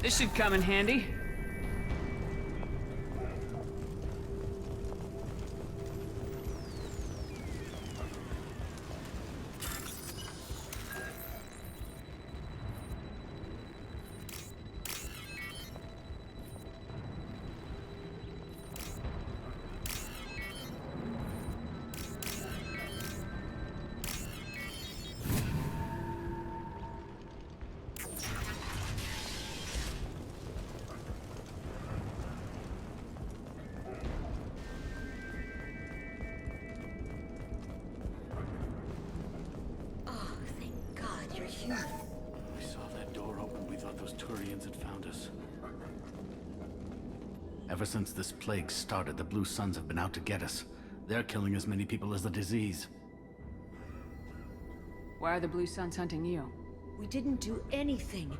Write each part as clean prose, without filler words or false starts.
This should come in handy. We saw that door open, we thought those Turians had found us. Ever since this plague started, the Blue Suns have been out to get us. They're killing as many people as the disease. Why are the Blue Suns hunting you? We didn't do anything.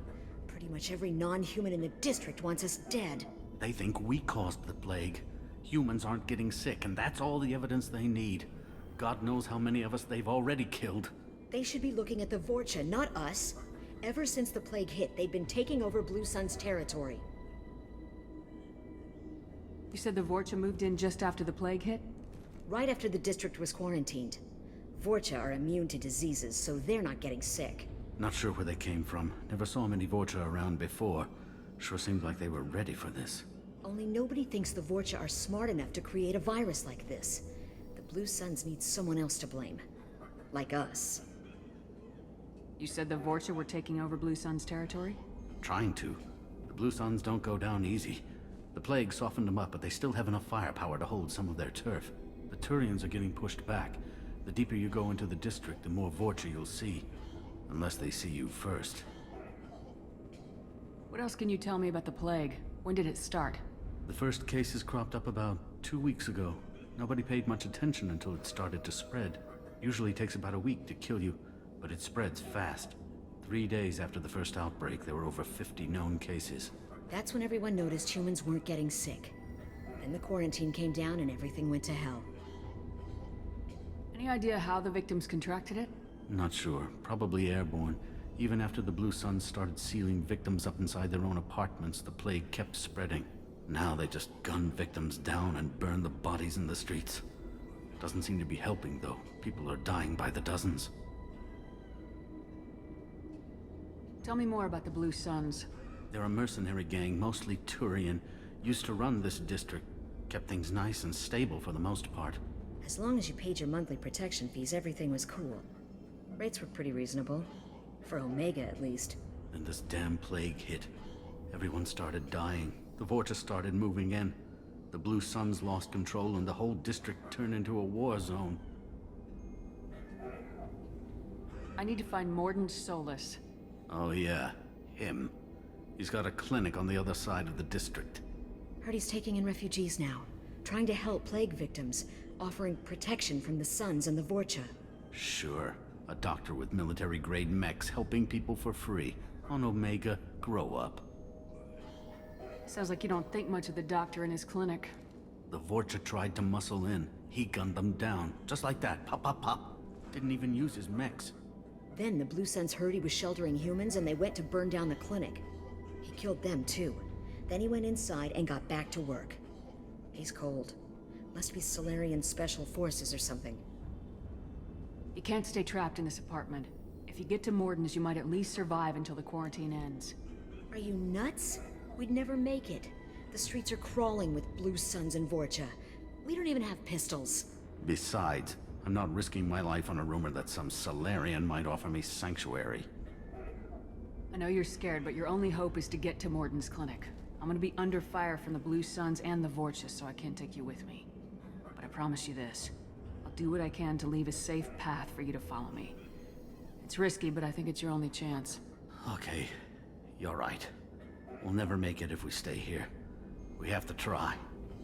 Pretty much every non-human in the district wants us dead. They think we caused the plague. Humans aren't getting sick, and that's all the evidence they need. God knows how many of us they've already killed. They should be looking at the Vorcha, not us. Ever since the plague hit, they've been taking over Blue Sun's territory. You said the Vorcha moved in just after the plague hit? Right after the district was quarantined. Vorcha are immune to diseases, so they're not getting sick. Not sure where they came from. Never saw many Vorcha around before. Sure seemed like they were ready for this. Only nobody thinks the Vorcha are smart enough to create a virus like this. The Blue Suns need someone else to blame. Like us. You said the Vorcha were taking over Blue Sun's territory? Trying to. The Blue Suns don't go down easy. The plague softened them up, but they still have enough firepower to hold some of their turf. The Turians are getting pushed back. The deeper you go into the district, the more Vorcha you'll see. Unless they see you first. What else can you tell me about the plague? When did it start? The first cases cropped up about 2 weeks ago. Nobody paid much attention until it started to spread. Usually takes about a week to kill you, but it spreads fast. 3 days after the first outbreak, there were over 50 known cases. That's when everyone noticed humans weren't getting sick. Then the quarantine came down and everything went to hell. Any idea how the victims contracted it? Not sure. Probably airborne. Even after the Blue Suns started sealing victims up inside their own apartments, the plague kept spreading. Now they just gun victims down and burn the bodies in the streets. Doesn't seem to be helping, though. People are dying by the dozens. Tell me more about the Blue Suns. They're a mercenary gang, mostly Turian. Used to run this district. Kept things nice and stable for the most part. As long as you paid your monthly protection fees, everything was cool. Rates were pretty reasonable. For Omega, at least. Then this damn plague hit. Everyone started dying. The Vorcha started moving in. The Blue Suns lost control and the whole district turned into a war zone. I need to find Mordin Solus. Oh yeah, him. He's got a clinic on the other side of the district. Heard he's taking in refugees now. Trying to help plague victims. Offering protection from the Suns and the Vorcha. Sure. A doctor with military-grade mechs helping people for free. On Omega, grow up. Sounds like you don't think much of the doctor in his clinic. The Vorcha tried to muscle in. He gunned them down. Just like that. Pop, pop, pop. Didn't even use his mechs. Then the Blue Suns heard he was sheltering humans and they went to burn down the clinic. He killed them too. Then he went inside and got back to work. He's cold. Must be Solarian Special Forces or something. You can't stay trapped in this apartment. If you get to Mordin's, you might at least survive until the quarantine ends. Are you nuts? We'd never make it. The streets are crawling with Blue Suns and Vorcha. We don't even have pistols. Besides, I'm not risking my life on a rumor that some Solarian might offer me sanctuary. I know you're scared, but your only hope is to get to Mordin's clinic. I'm gonna be under fire from the Blue Suns and the Vorcha, so I can't take you with me. But I promise you this. I'll do what I can to leave a safe path for you to follow me. It's risky, but I think it's your only chance. Okay, you're right. We'll never make it if we stay here. We have to try.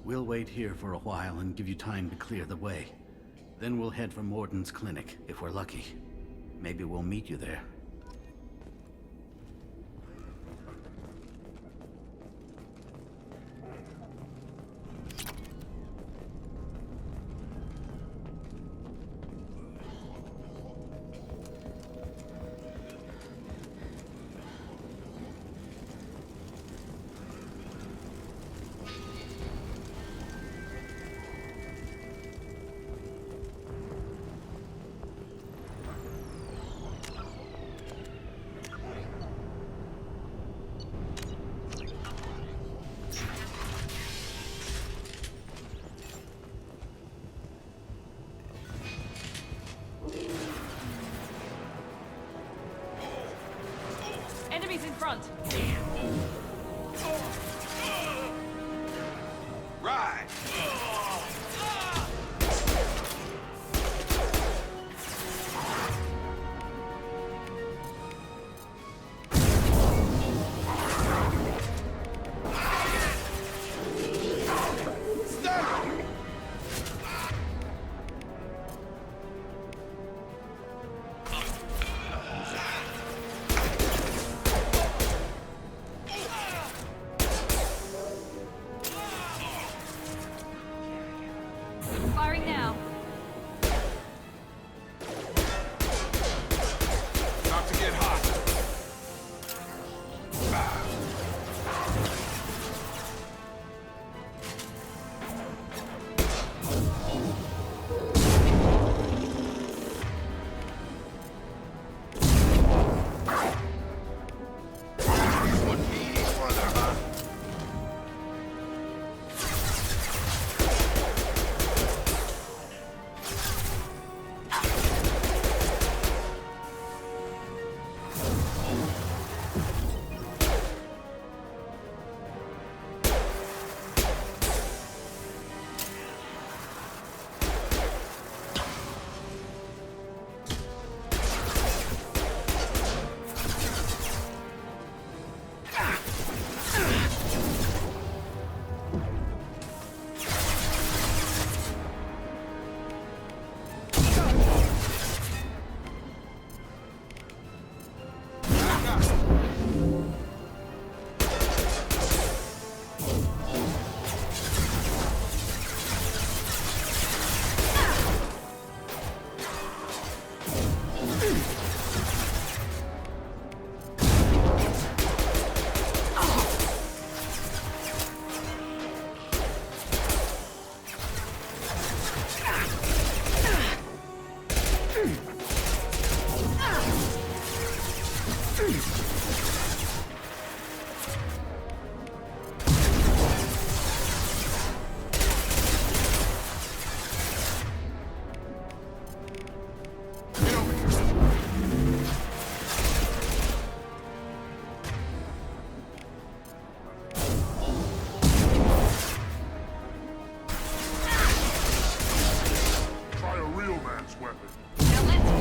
We'll wait here for a while and give you time to clear the way. Then we'll head for Mordin's clinic, if we're lucky. Maybe we'll meet you there. front. Right. Firing now. About to get hot. One meaty brother, huh? Now let's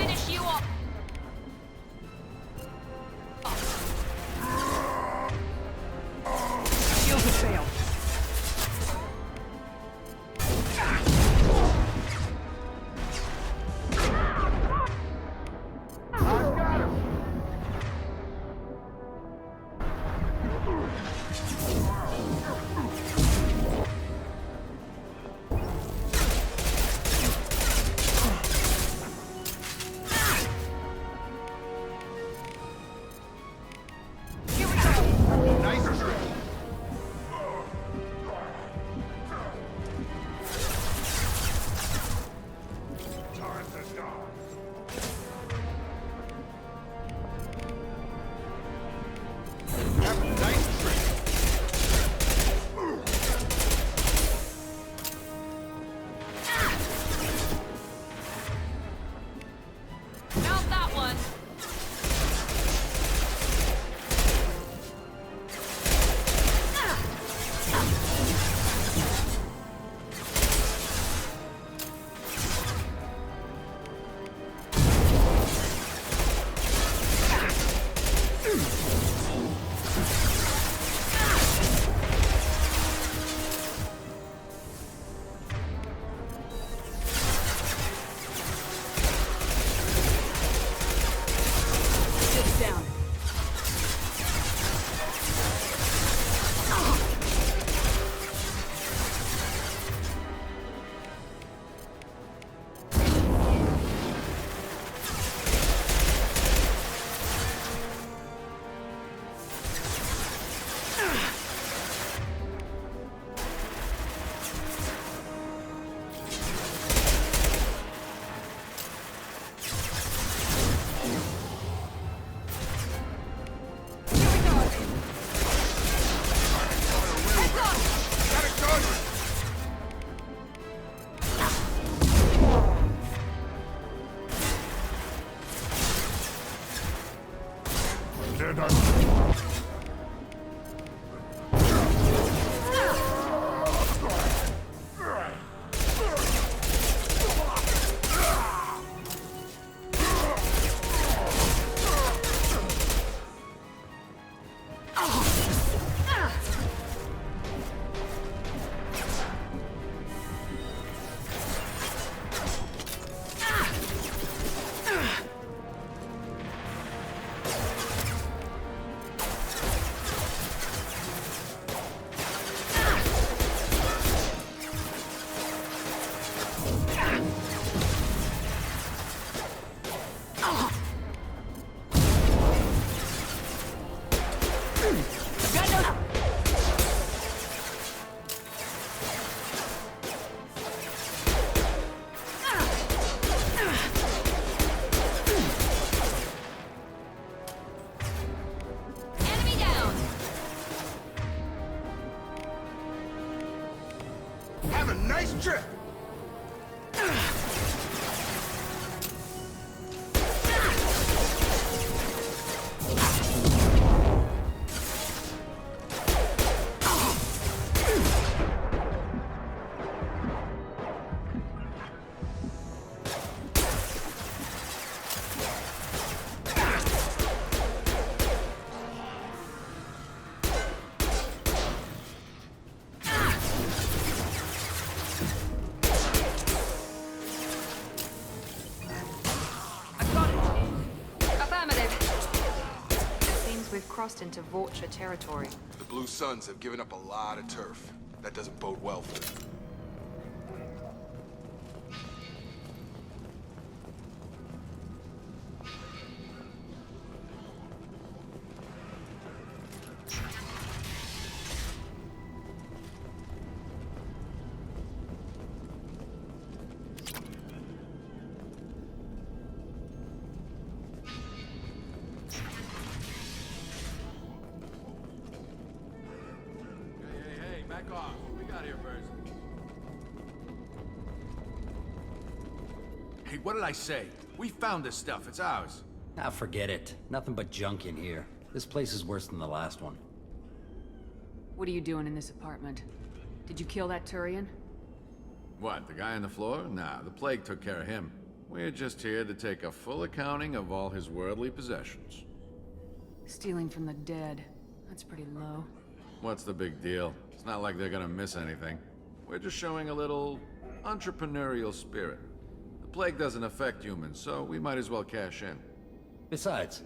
Nice trip! We've crossed into Vulture territory. The Blue Suns have given up a lot of turf. That doesn't bode well for them. Back off. What we got here first? Hey, what did I say? We found this stuff. It's ours. Ah, forget it. Nothing but junk in here. This place is worse than the last one. What are you doing in this apartment? Did you kill that Turian? What, the guy on the floor? Nah, the plague took care of him. We're just here to take a full accounting of all his worldly possessions. Stealing from the dead. That's pretty low. What's the big deal? It's not like they're gonna miss anything. We're just showing a little entrepreneurial spirit. The plague doesn't affect humans, so we might as well cash in. Besides,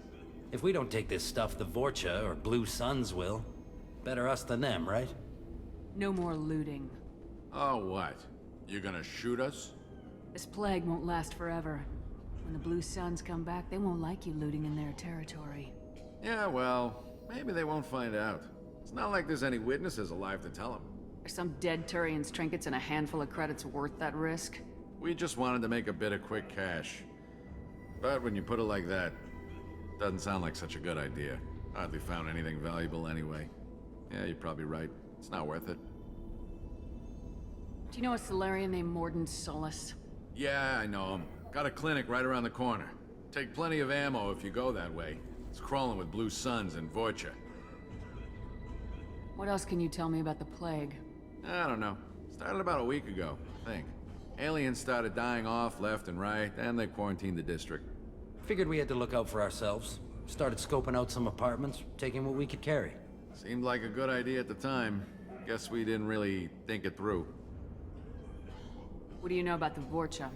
if we don't take this stuff, the Vorcha or Blue Suns will. Better us than them, right? No more looting. Oh, what? You gonna shoot us? This plague won't last forever. When the Blue Suns come back, they won't like you looting in their territory. Yeah, well, maybe they won't find out. It's not like there's any witnesses alive to tell them. Are some dead Turian's trinkets and a handful of credits worth that risk? We just wanted to make a bit of quick cash. But when you put it like that, doesn't sound like such a good idea. Hardly found anything valuable anyway. Yeah, you're probably right. It's not worth it. Do you know a Solarian named Mordin Solus? Yeah, I know him. Got a clinic right around the corner. Take plenty of ammo if you go that way. It's crawling with Blue Suns and Vorcha. What else can you tell me about the plague? I don't know. Started about a week ago, I think. Aliens started dying off left and right, and they quarantined the district. Figured we had to look out for ourselves. Started scoping out some apartments, taking what we could carry. Seemed like a good idea at the time. Guess we didn't really think it through. What do you know about the Vorcha?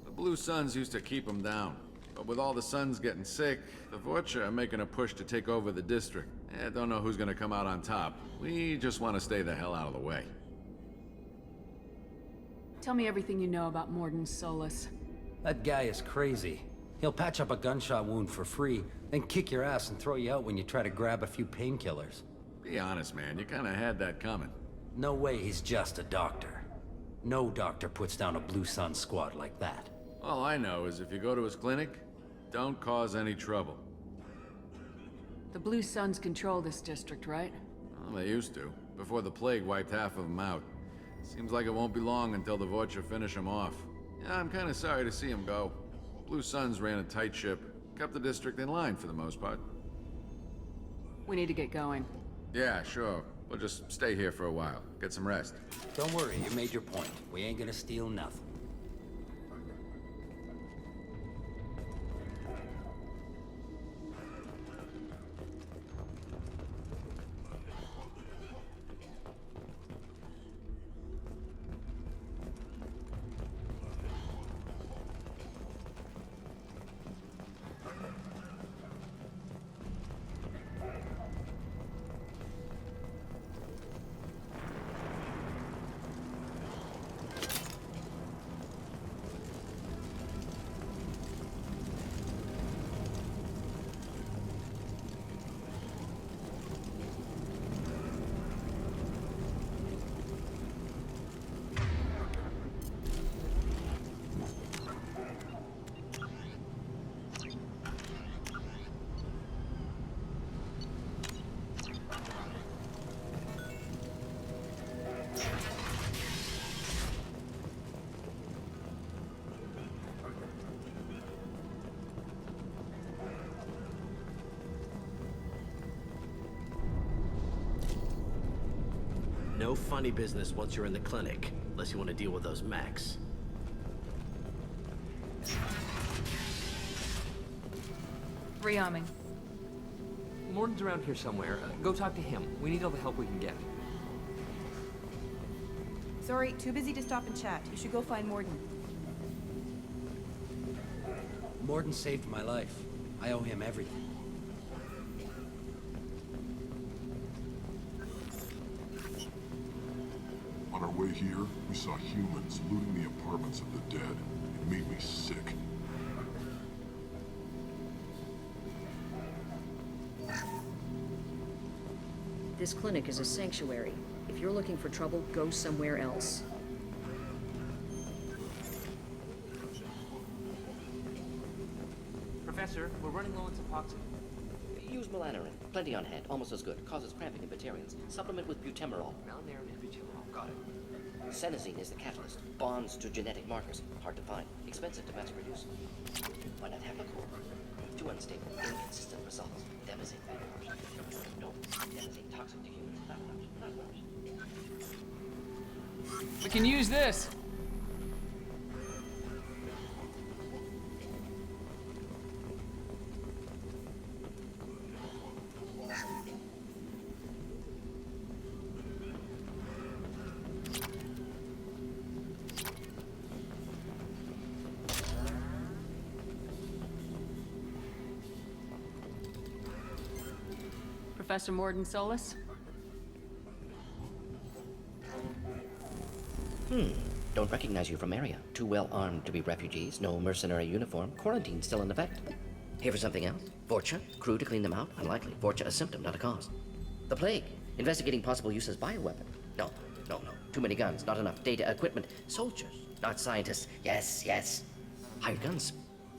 The Blue Suns used to keep them down. But with all the Suns getting sick, the Vorcha are making a push to take over the district. I don't know who's gonna come out on top. We just want to stay the hell out of the way. Tell me everything you know about Mordin Solus. That guy is crazy. He'll patch up a gunshot wound for free, then kick your ass and throw you out when you try to grab a few painkillers. Be honest, man. You kinda had that coming. No way he's just a doctor. No doctor puts down a Blue Sun squad like that. All I know is if you go to his clinic, don't cause any trouble. The Blue Suns control this district, right? Well, they used to, before the plague wiped half of them out. Seems like it won't be long until the Vorcha finish them off. Yeah, I'm kinda sorry to see him go. Blue Suns ran a tight ship, kept the district in line for the most part. We need to get going. Yeah, sure. We'll just stay here for a while. Get some rest. Don't worry, you made your point. We ain't gonna steal nothing. no funny business once you're in the clinic, unless you want to deal with those mechs. Rearming. Mordin's around here somewhere. Go talk to him. We need all the help we can get. Sorry, too busy to stop and chat. You should go find Mordin. Mordin saved my life. I owe him everything. On our way here, we saw humans looting the apartments of the dead. It made me sick. This clinic is a sanctuary. If you're looking for trouble, go somewhere else. Professor, we're running low on Suboxone. Use melanorin. Plenty on hand. Almost as good. Causes cramping in Batarians. Supplement with butemerol. Malnarin and butemerol. Got it. Senesine is the catalyst. Bonds to genetic markers. Hard to find. Expensive to mass produce. Why not have a core? Too unstable. Inconsistent results. Demazine bad option. No. Demazine toxic to humans. Not an option. Not an option. We can use this. Professor Mordin Solus? Don't recognize you from area. Too well armed to be refugees. No mercenary uniform. Quarantine still in effect. Here for something else? Vorcha? Crew to clean them out? Unlikely. Vorcha a symptom, not a cause. The plague. Investigating possible use as bioweapon. No. Too many guns, not enough data, equipment. Soldiers, not scientists. Yes. Hired guns,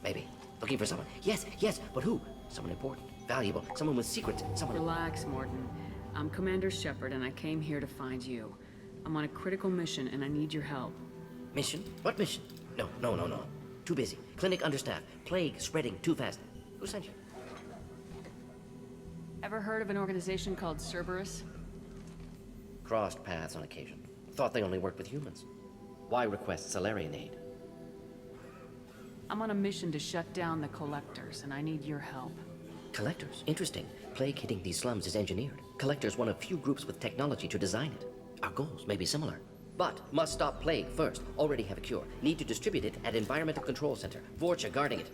maybe. Looking for someone. Yes, but who? Someone important, valuable, someone with secrets, someone... Relax, Mordin. I'm Commander Shepard, and I came here to find you. I'm on a critical mission, and I need your help. Mission? What mission? No. Too busy. Clinic understaffed. Plague spreading too fast. Who sent you? Ever heard of an organization called Serrice? Crossed paths on occasion. Thought they only worked with humans. Why request Salarian aid? I'm on a mission to shut down the Collectors, and I need your help. Collectors? Interesting. Plague hitting these slums is engineered. Collectors one of few groups with technology to design it. Our goals may be similar. But must stop plague first. Already have a cure. Need to distribute it at Environmental Control Center. Vorcha guarding it.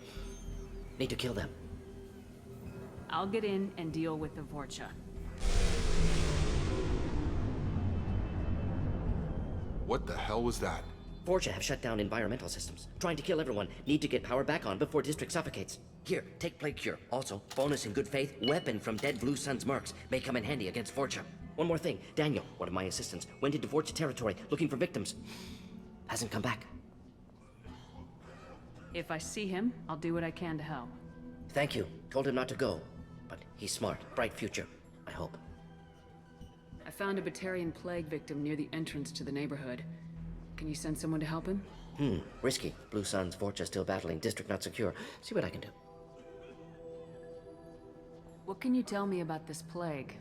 Need to kill them. I'll get in and deal with the Vorcha. What the hell was that? Vorcha have shut down environmental systems. Trying to kill everyone. Need to get power back on before district suffocates. Here, take plague cure. Also, bonus in good faith, weapon from dead Blue Sun's mercs. May come in handy against Vorcha. One more thing. Daniel, one of my assistants, went into Vorcha territory looking for victims. Hasn't come back. If I see him, I'll do what I can to help. Thank you. Told him not to go. But he's smart. Bright future. I hope. I found a Batarian plague victim near the entrance to the neighborhood. Can you send someone to help him? Risky. Blue Sun's Vorcha still battling. District not secure. See what I can do. What can you tell me about this plague?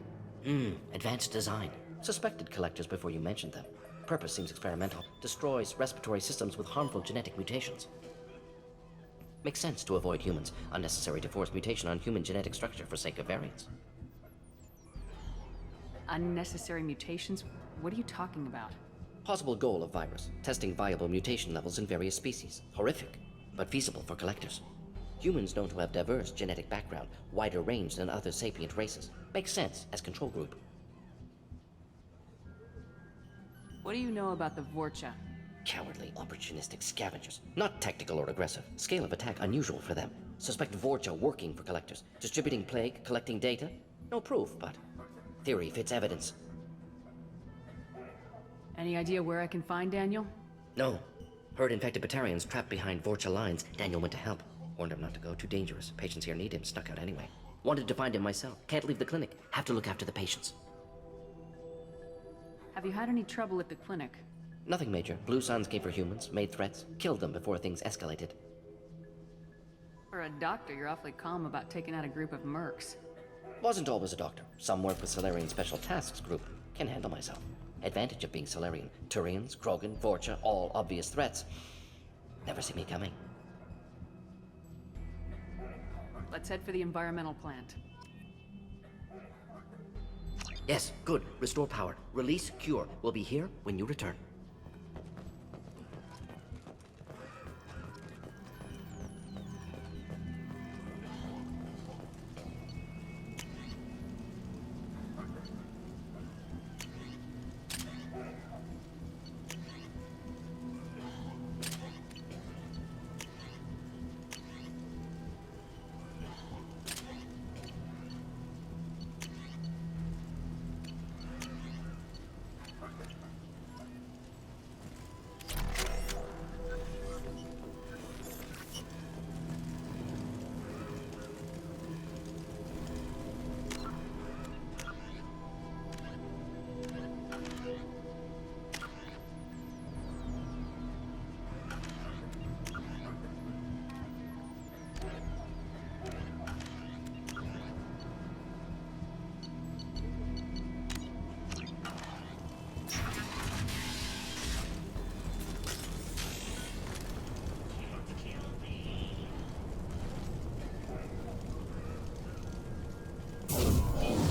Advanced design. Suspected collectors before you mentioned them. Purpose seems experimental. Destroys respiratory systems with harmful genetic mutations. Makes sense to avoid humans. Unnecessary to force mutation on human genetic structure for sake of variance. Unnecessary mutations? What are you talking about? Possible goal of virus. Testing viable mutation levels in various species. Horrific, but feasible for collectors. Humans known to have diverse genetic background, wider range than other sapient races. Makes sense as control group. What do you know about the Vorcha? Cowardly, opportunistic scavengers. Not tactical or aggressive. Scale of attack unusual for them. Suspect Vorcha working for collectors. Distributing plague, collecting data. No proof, but theory fits evidence. Any idea where I can find Daniel? No. Heard infected Batarians trapped behind Vorcha lines. Daniel went to help. Warned him not to go. Too dangerous. Patients here need him. Snuck out anyway. Wanted to find him myself. Can't leave the clinic. Have to look after the patients. Have you had any trouble at the clinic? Nothing major. Blue Suns came for humans, made threats, killed them before things escalated. For a doctor, you're awfully calm about taking out a group of mercs. Wasn't always a doctor. Some work with Salarian Special Tasks Group. Can handle myself. Advantage of being Solarian. Turians, Krogan, Vorcha, all obvious threats. Never see me coming. Let's head for the environmental plant. Yes, good. Restore power. Release cure. We'll be here when you return.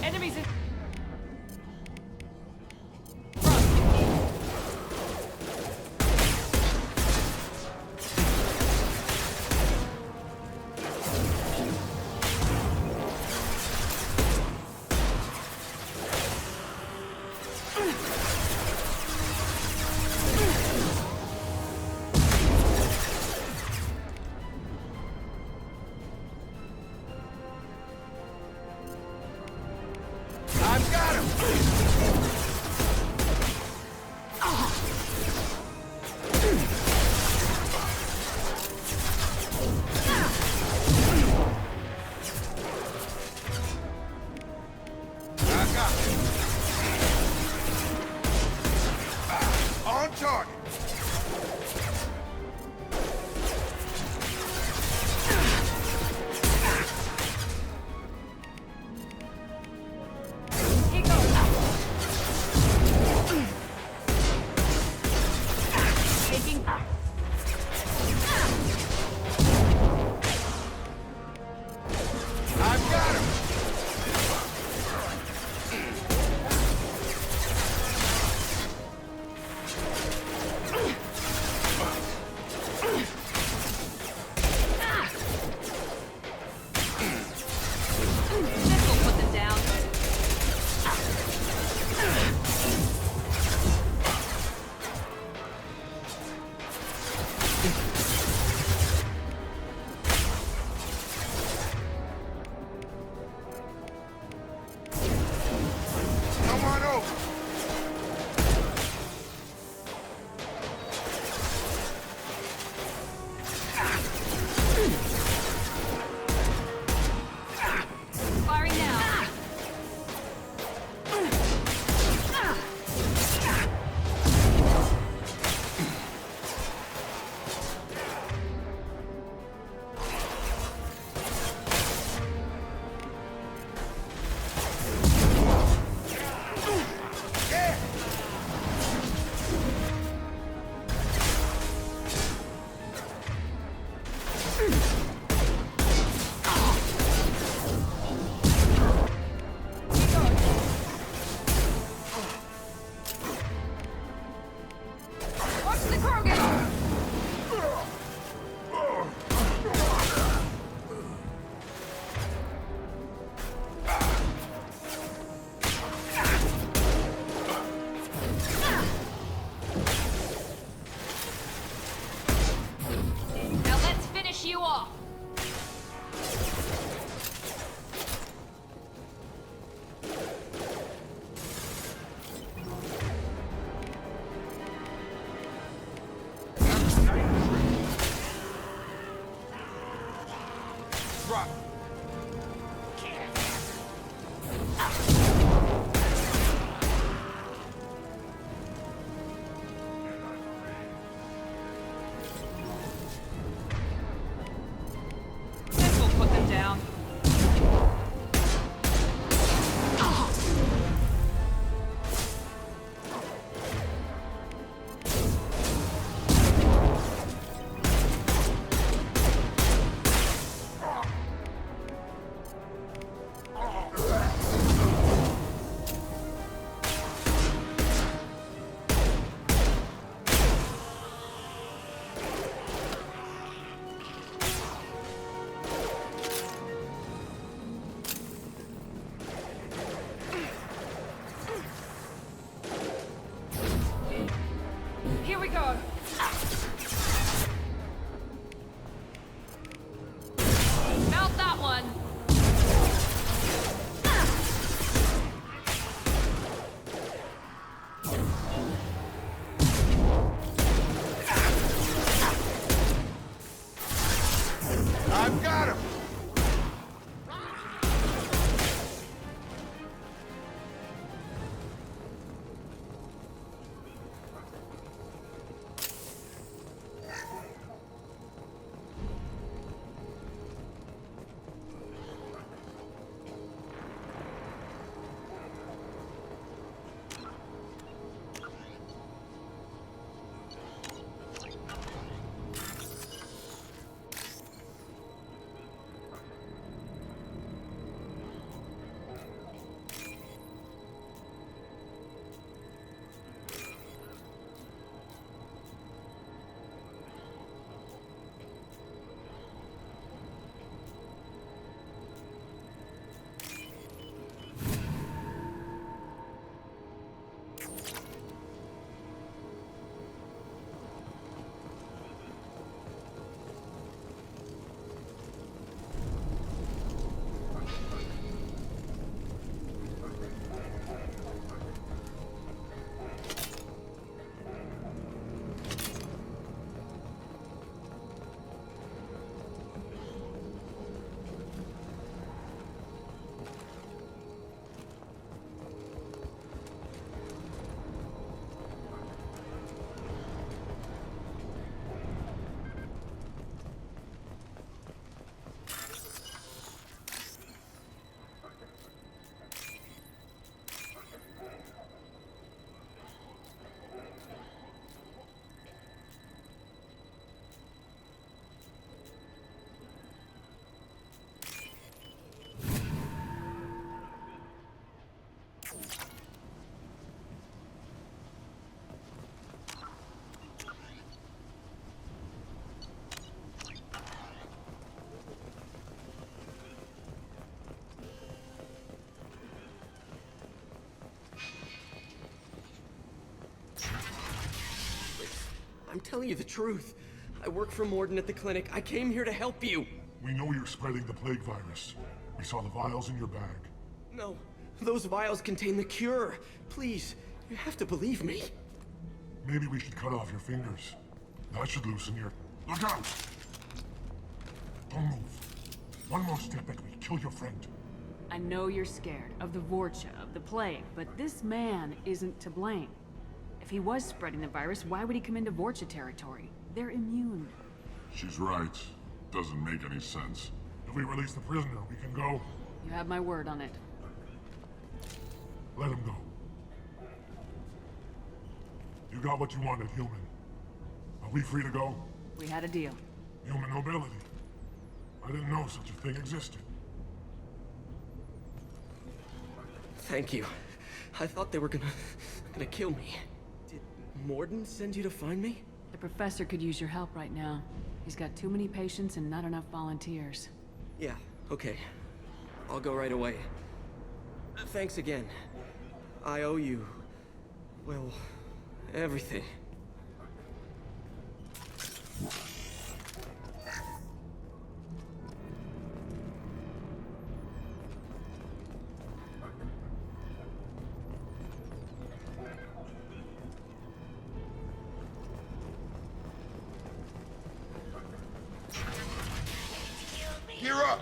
Enemies in... I've got him! I got him. On target. He goes. Taking... I've got him. This will put them down. Come on over. Firing now. Yeah. Watch the Krogan. Now let's finish you off. telling you the truth. I work for Mordin at the clinic. I came here to help you. We know you're spreading the plague virus. We saw the vials in your bag. No, those vials contain the cure. Please, you have to believe me. Maybe we should cut off your fingers. That should loosen your... Look out! Don't move. One more step and we kill your friend. I know you're scared of the Vorcha, of the plague, but this man isn't to blame. If he was spreading the virus, why would he come into Vorcha territory? They're immune. She's right. Doesn't make any sense. If we release the prisoner, we can go. You have my word on it. Let him go. You got what you wanted, human. Are we free to go? We had a deal. Human nobility. I didn't know such a thing existed. Thank you. I thought they were gonna kill me. Did Mordin send you to find me? The professor could use your help right now. He's got too many patients and not enough volunteers. Yeah, okay. I'll go right away. Thanks again. I owe you... well, everything. Gear up!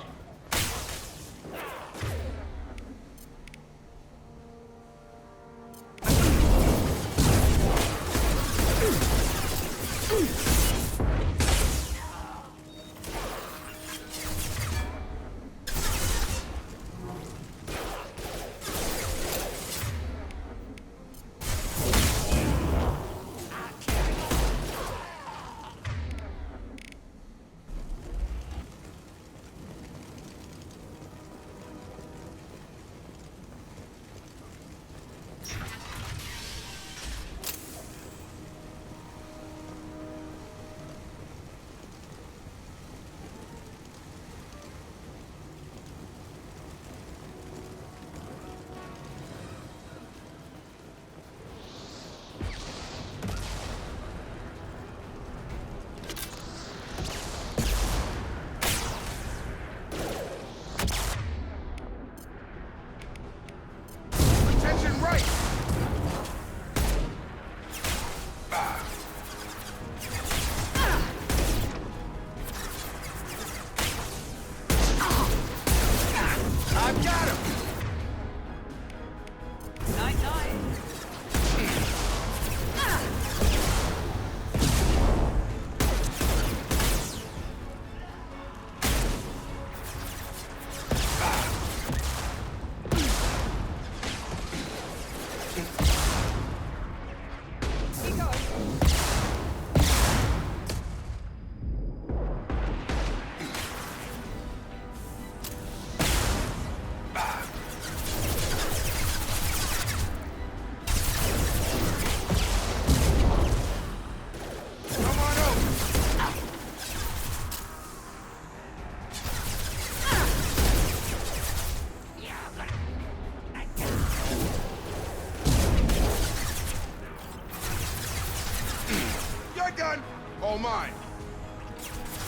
All mine.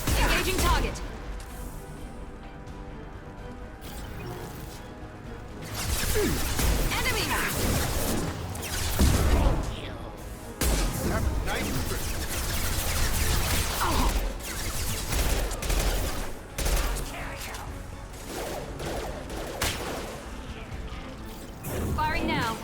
Engaging target. Enemy! Have a nice trip. Firing now.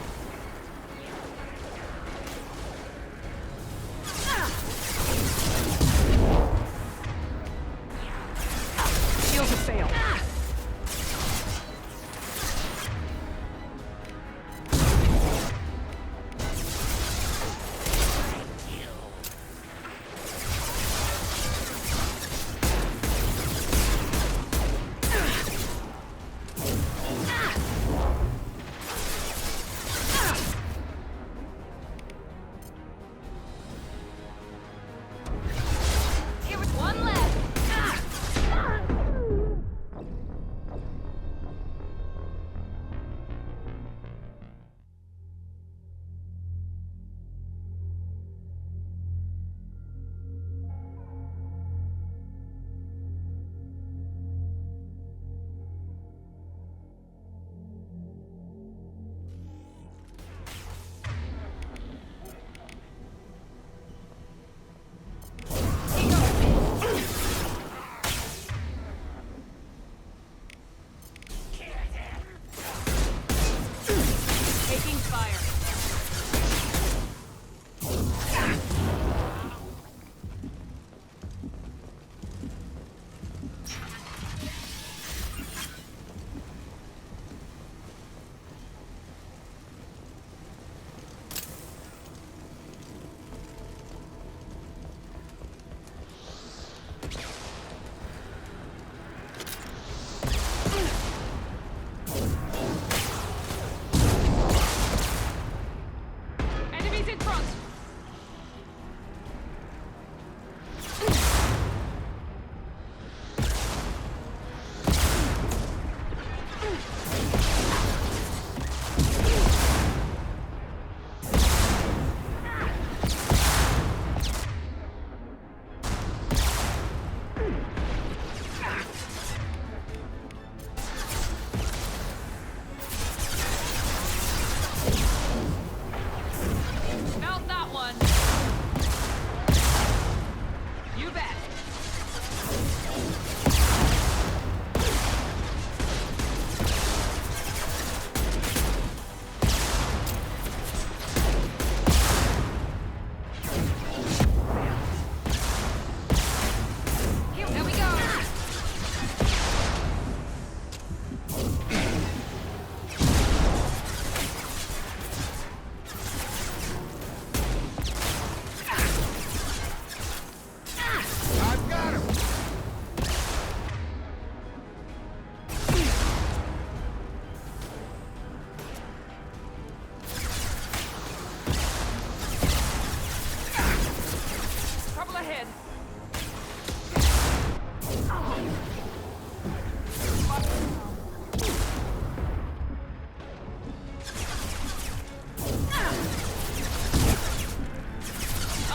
ahead.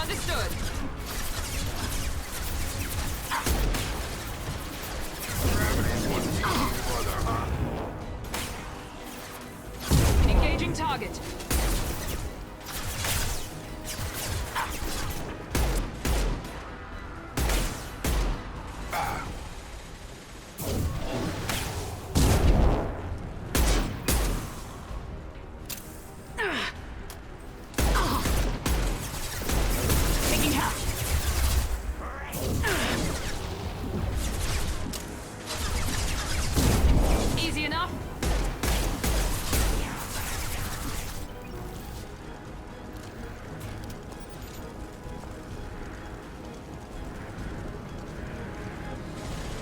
Understood. Engaging target. Easy enough?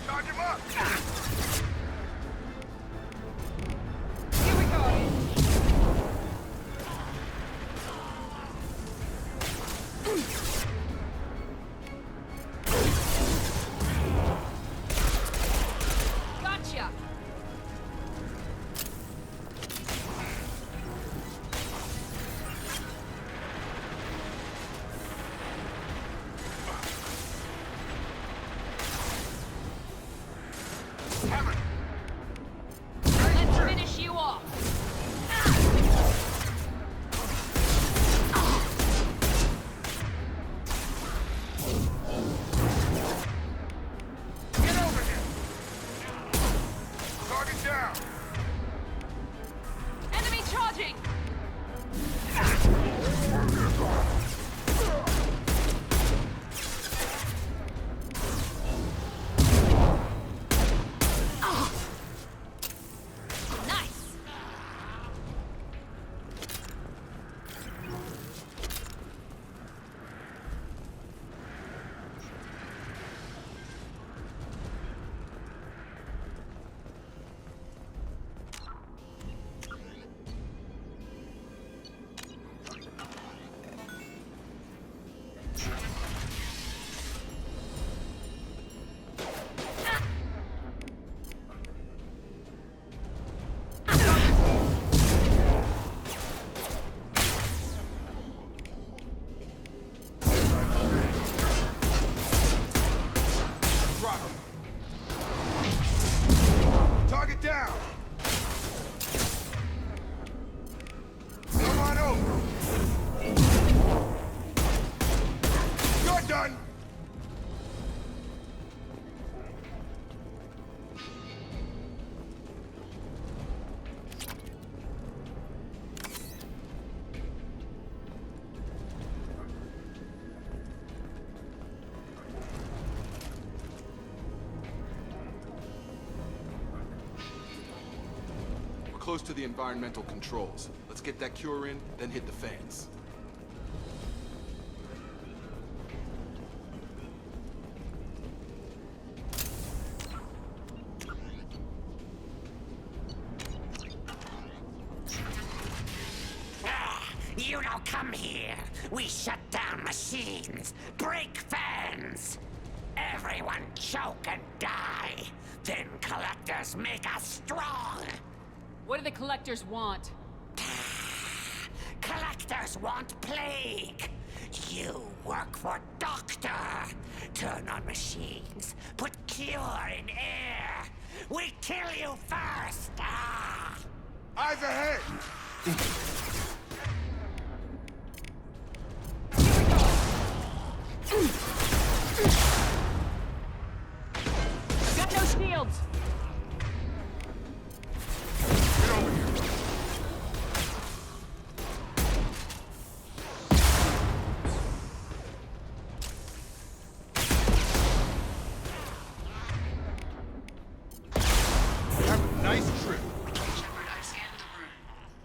Charge him up! Here we go. Gotcha. Let's finish you off. Get over here! Target down! Enemy charging. Nice. Drop him! Target down! Come on over! You're done! We're close to the environmental controls. Let's get that cure in, then hit the fans. You don't come here. We shut down machines, break fans. Everyone choke and die. Then collectors make us strong. What do the collectors want? Collectors want plague. You work for Doctor. Turn on machines. Put cure in air. We kill you first. Ah. Eyes ahead! Got no shields! Get over here! Have a nice trip. Shepard, I've scanned the room.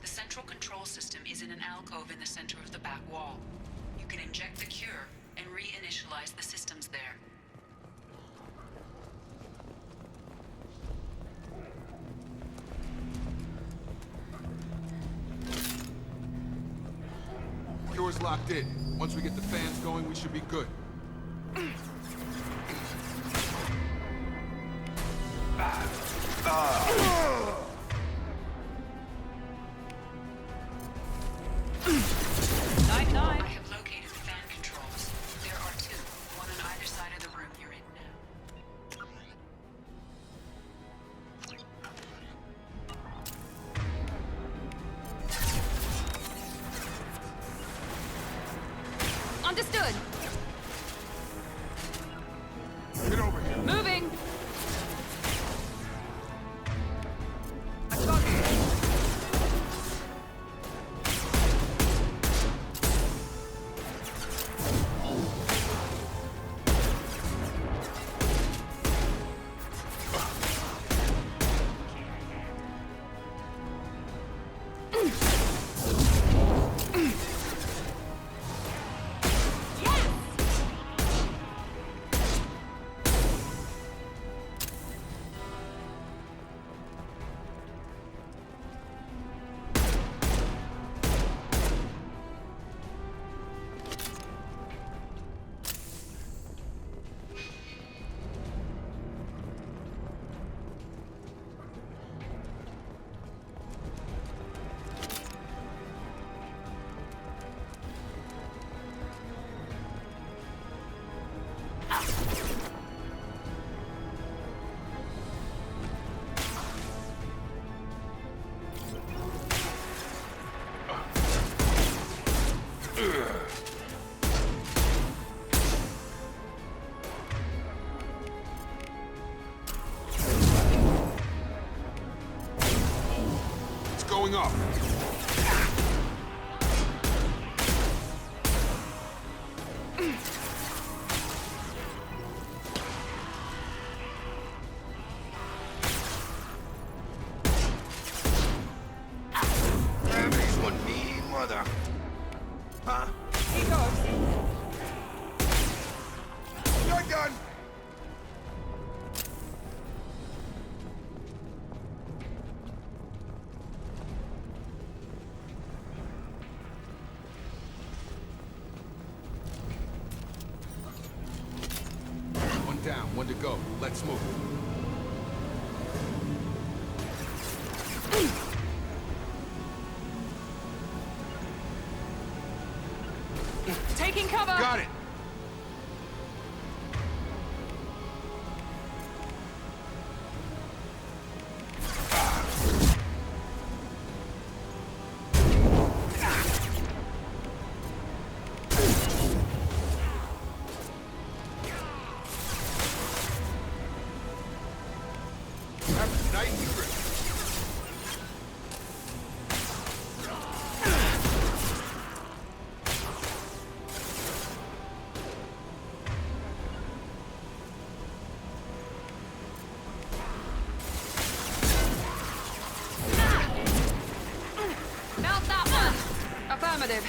The central control system is in an alcove in the center of the back wall. You can inject the cure and reinitialize the systems there. Cure's locked in. Once we get the fans going, we should be good. Night, night. I have located the fan controls. There are two, one on either side of the room you're in now. Understood. Get over here. Moving. It's going up. Gravity's one mean mother. Huh? He goes. You're done. One down, one to go. Let's move. Taking cover. Got it. Have a nice trip. Mount that one. Affirmative.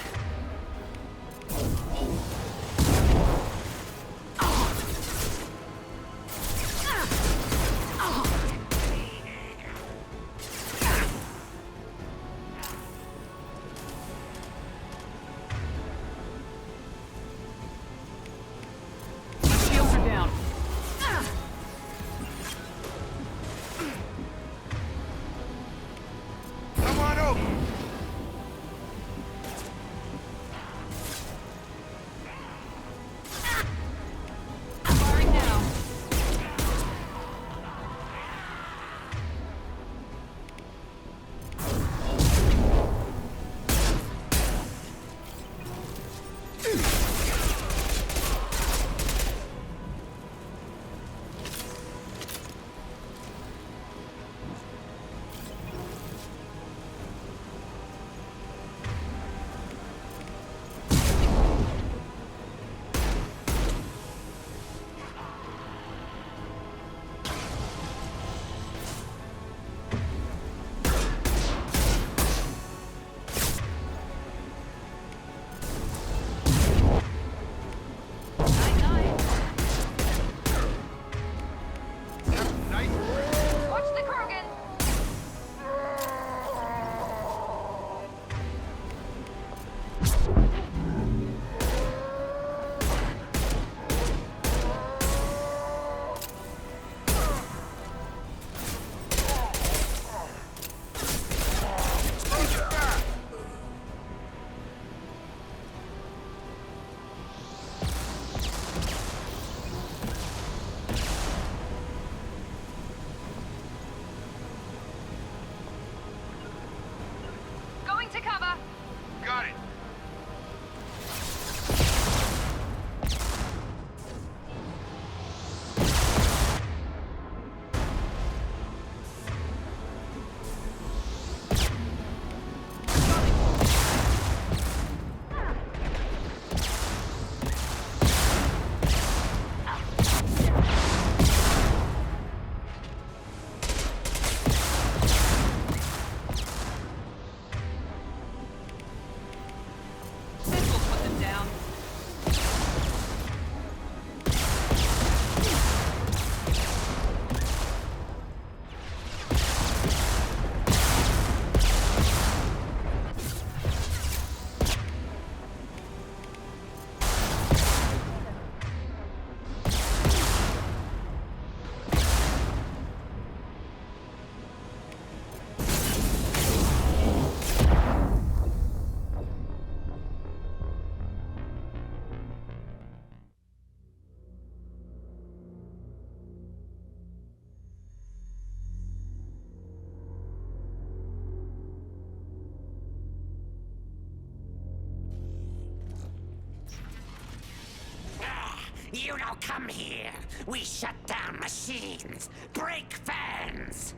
You don't come here. We shut down machines, break fans.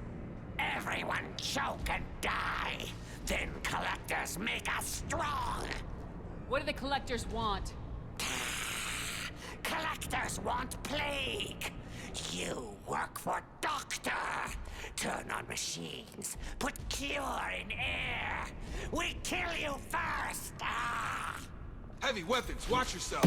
Everyone choke and die. Then collectors make us strong. What do the collectors want? Collectors want plague. You work for Doctor. Turn on machines. Put cure in air. We kill you first. Ah! Heavy weapons, watch yourself.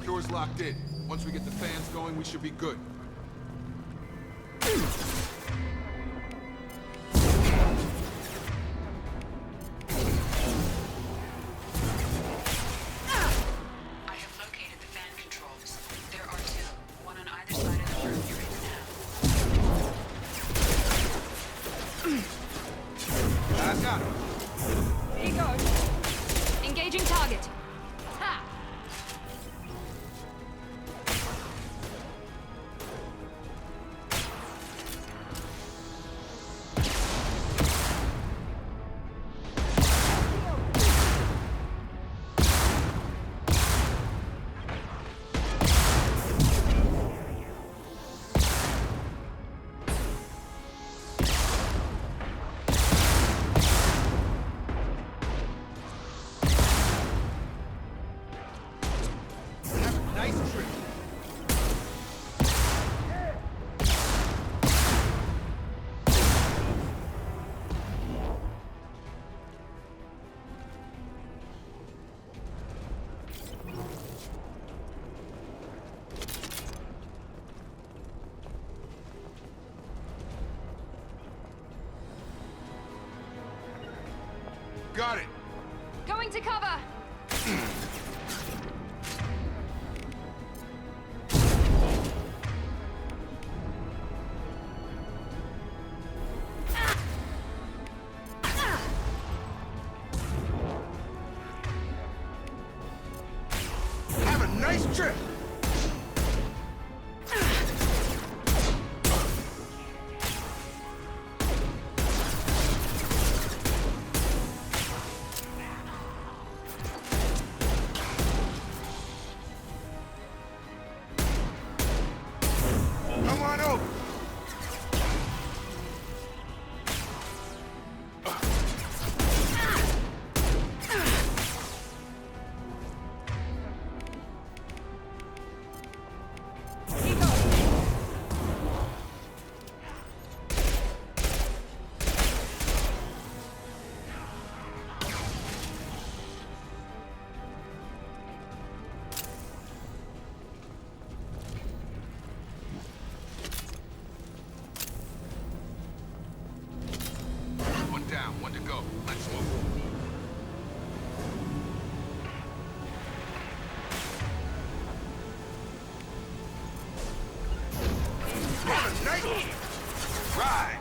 Door's locked in. Once we get the fans going, we should be good. Got it. Going to cover. Have a nice trip. One to go. Let's move. Have a nice ride.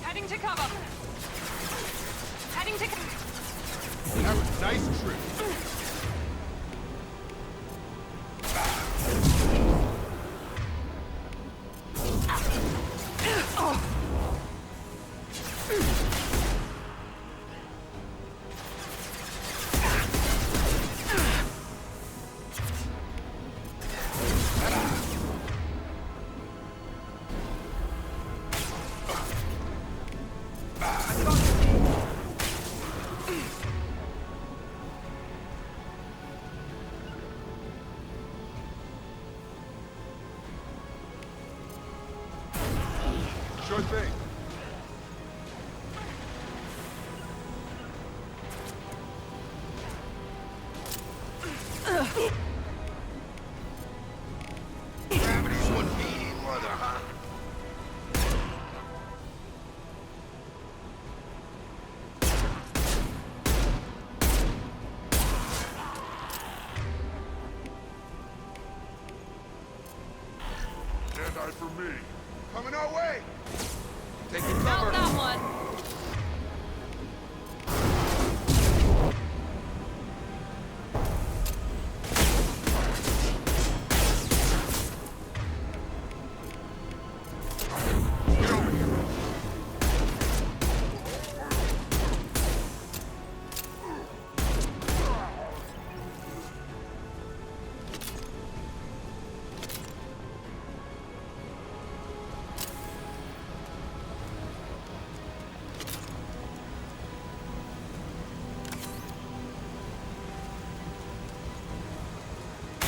Heading to cover. Heading to cover. Have a nice trip. Gravity's one mean mother, huh? Stand-eye for me. Coming our way! Taking cover. Found that one.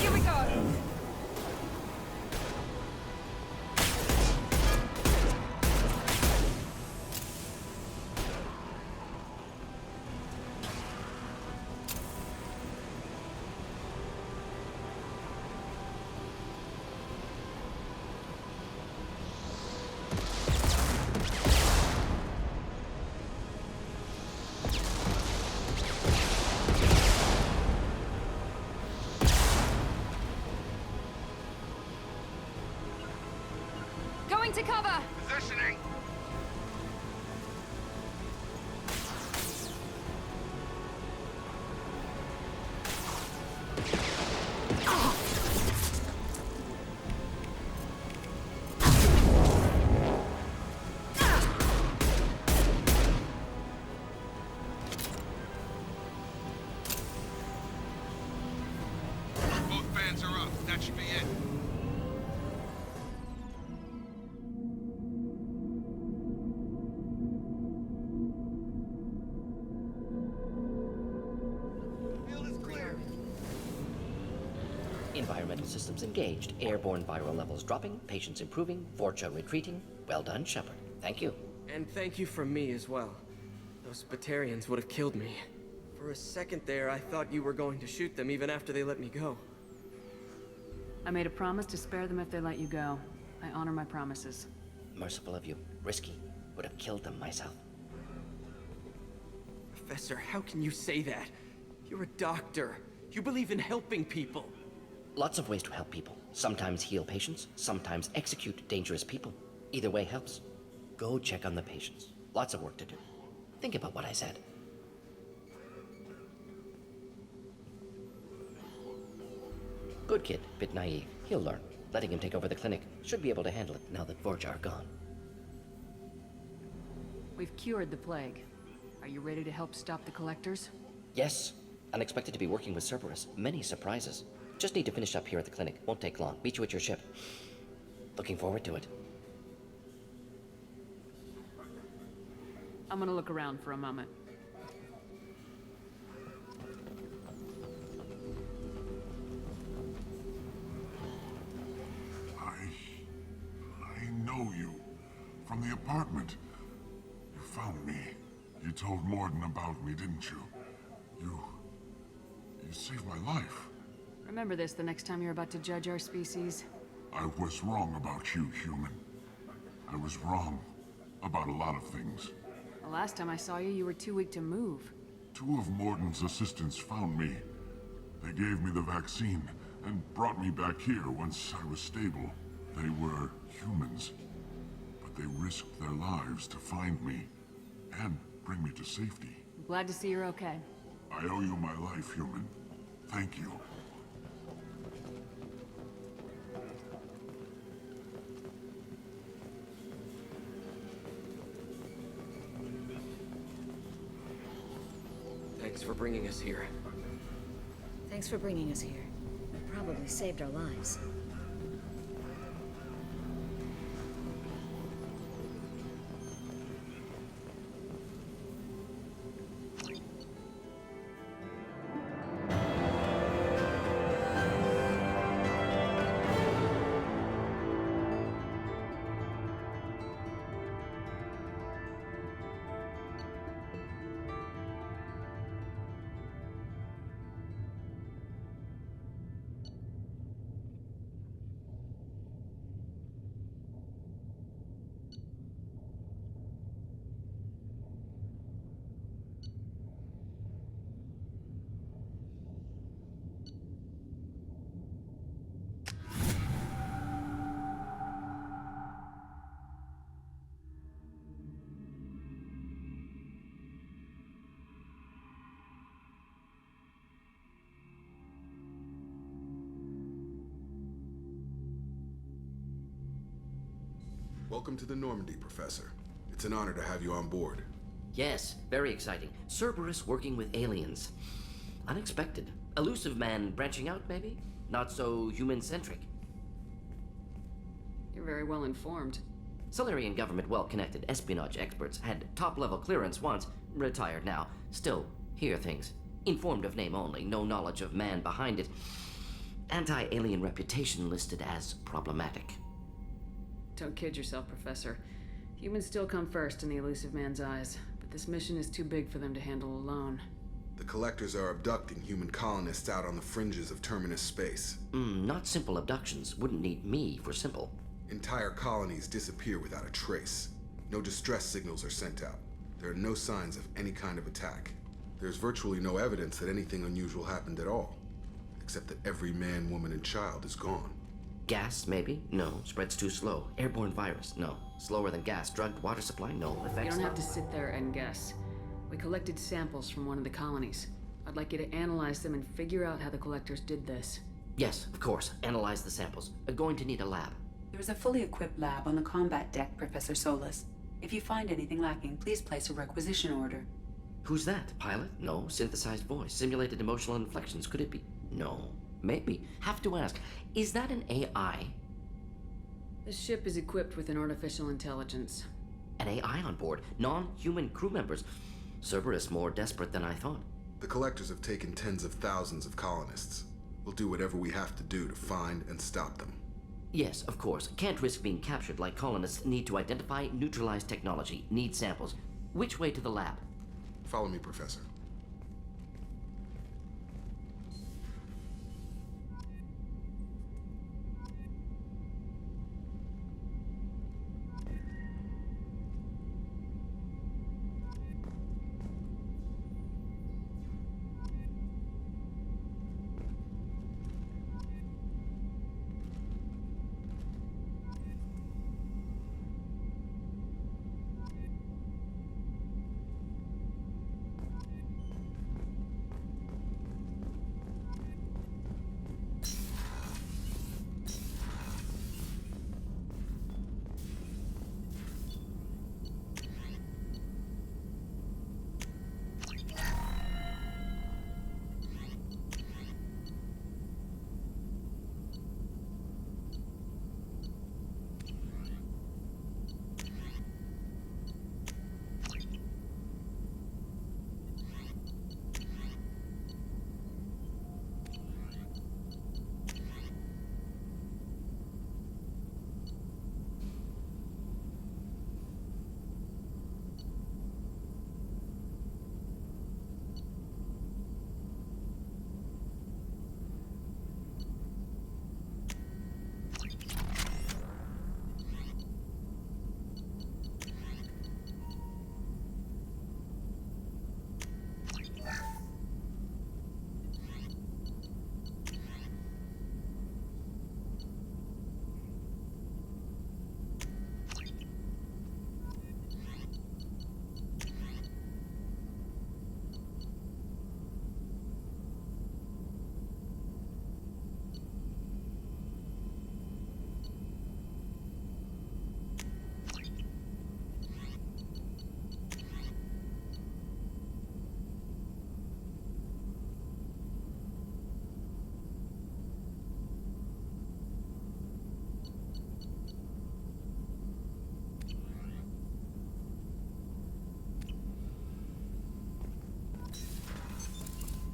Here we go. Going to cover. Positioning. Both bands are up. That should be it. Environmental systems engaged. Airborne viral levels dropping. Patients improving. Vorcha retreating. Well done, Shepard. Thank you. And thank you from me as well. Those Batarians would have killed me. For a second there, I thought you were going to shoot them even after they let me go. I made a promise to spare them if they let you go. I honor my promises. Merciful of you. Risky. Would have killed them myself. Professor, how can you say that? You're a doctor. You believe in helping people. Lots of ways to help people. Sometimes heal patients, sometimes execute dangerous people. Either way helps. Go check on the patients. Lots of work to do. Think about what I said. Good kid, bit naive. He'll learn. Letting him take over the clinic. Should be able to handle it now that Vorcha are gone. We've cured the plague. Are you ready to help stop the collectors? Yes. Unexpected to be working with Serrice. Many surprises. Just need to finish up here at the clinic. Won't take long. Meet you at your ship. Looking forward to it. I'm gonna look around for a moment. I know you. From the apartment. You found me. You told Mordin about me, didn't you? You saved my life. Remember this the next time you're about to judge our species. I was wrong about you, human. I was wrong about a lot of things. The last time I saw you, you were too weak to move. Two of Mordin's assistants found me. They gave me the vaccine and brought me back here once I was stable. They were humans, but they risked their lives to find me and bring me to safety. I'm glad to see you're okay. I owe you my life, human. Thank you. Thanks for bringing us here. Thanks for bringing us here. You probably saved our lives. Welcome to the Normandy, Professor. It's an honor to have you on board. Yes, very exciting. Cerberus working with aliens. Unexpected. Elusive man branching out, maybe? Not so human-centric. You're very well informed. Solarian government well-connected espionage experts had top-level clearance once, retired now. Still, hear things. Informed of name only, no knowledge of man behind it. Anti-alien reputation listed as problematic. Don't kid yourself, Professor. Humans still come first in the elusive man's eyes, but this mission is too big for them to handle alone. The Collectors are abducting human colonists out on the fringes of Terminus space. Not simple abductions. Wouldn't need me for simple. Entire colonies disappear without a trace. No distress signals are sent out. There are no signs of any kind of attack. There's virtually no evidence that anything unusual happened at all, except that every man, woman, and child is gone. Gas, maybe? No. Spreads too slow. Airborne virus? No. Slower than gas. Drugged water supply? No. Effects? You don't have to sit there and guess. We collected samples from one of the colonies. I'd like you to analyze them and figure out how the Collectors did this. Yes, of course. Analyze the samples. Going to need a lab. There is a fully equipped lab on the combat deck, Professor Solus. If you find anything lacking, please place a requisition order. Who's that? Pilot? No. Synthesized voice. Simulated emotional inflections. Could it be? No. Maybe. Have to ask. Is that an AI? This ship is equipped with an artificial intelligence. An AI on board? Non-human crew members? Cerberus more desperate than I thought. The Collectors have taken tens of thousands of colonists. We'll do whatever we have to do to find and stop them. Yes, of course. Can't risk being captured like colonists need to identify, neutralize technology, need samples. Which way to the lab? Follow me, Professor.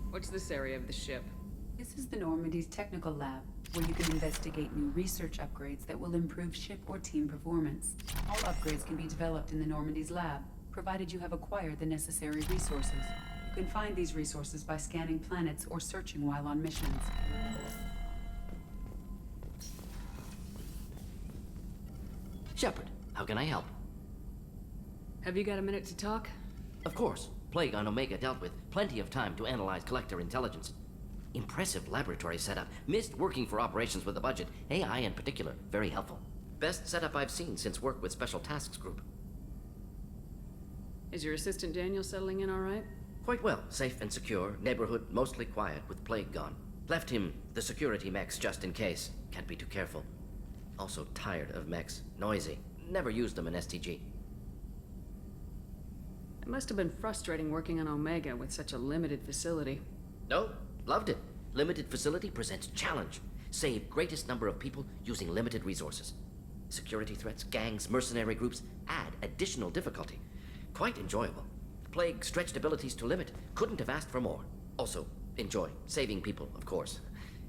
What's this area of the ship? This is the Normandy's technical lab, where you can investigate new research upgrades that will improve ship or team performance. All upgrades can be developed in the Normandy's lab, provided you have acquired the necessary resources. You can find these resources by scanning planets or searching while on missions. Shepard, how can I help? Have you got a minute to talk? Of course. Plague on Omega dealt with. Plenty of time to analyze Collector intelligence. Impressive laboratory setup. Missed working for operations with a budget. AI in particular. Very helpful. Best setup I've seen since work with Special Tasks Group. Is your assistant Daniel settling in all right? Quite well. Safe and secure. Neighborhood mostly quiet with Plague gone. Left him the security mechs just in case. Can't be too careful. Also tired of mechs. Noisy. Never used them in STG. It must have been frustrating working on Omega with such a limited facility. No, loved it. Limited facility presents challenge. Save greatest number of people using limited resources. Security threats, gangs, mercenary groups add additional difficulty. Quite enjoyable. Plague stretched abilities to limit. Couldn't have asked for more. Also, enjoy. Saving people, of course.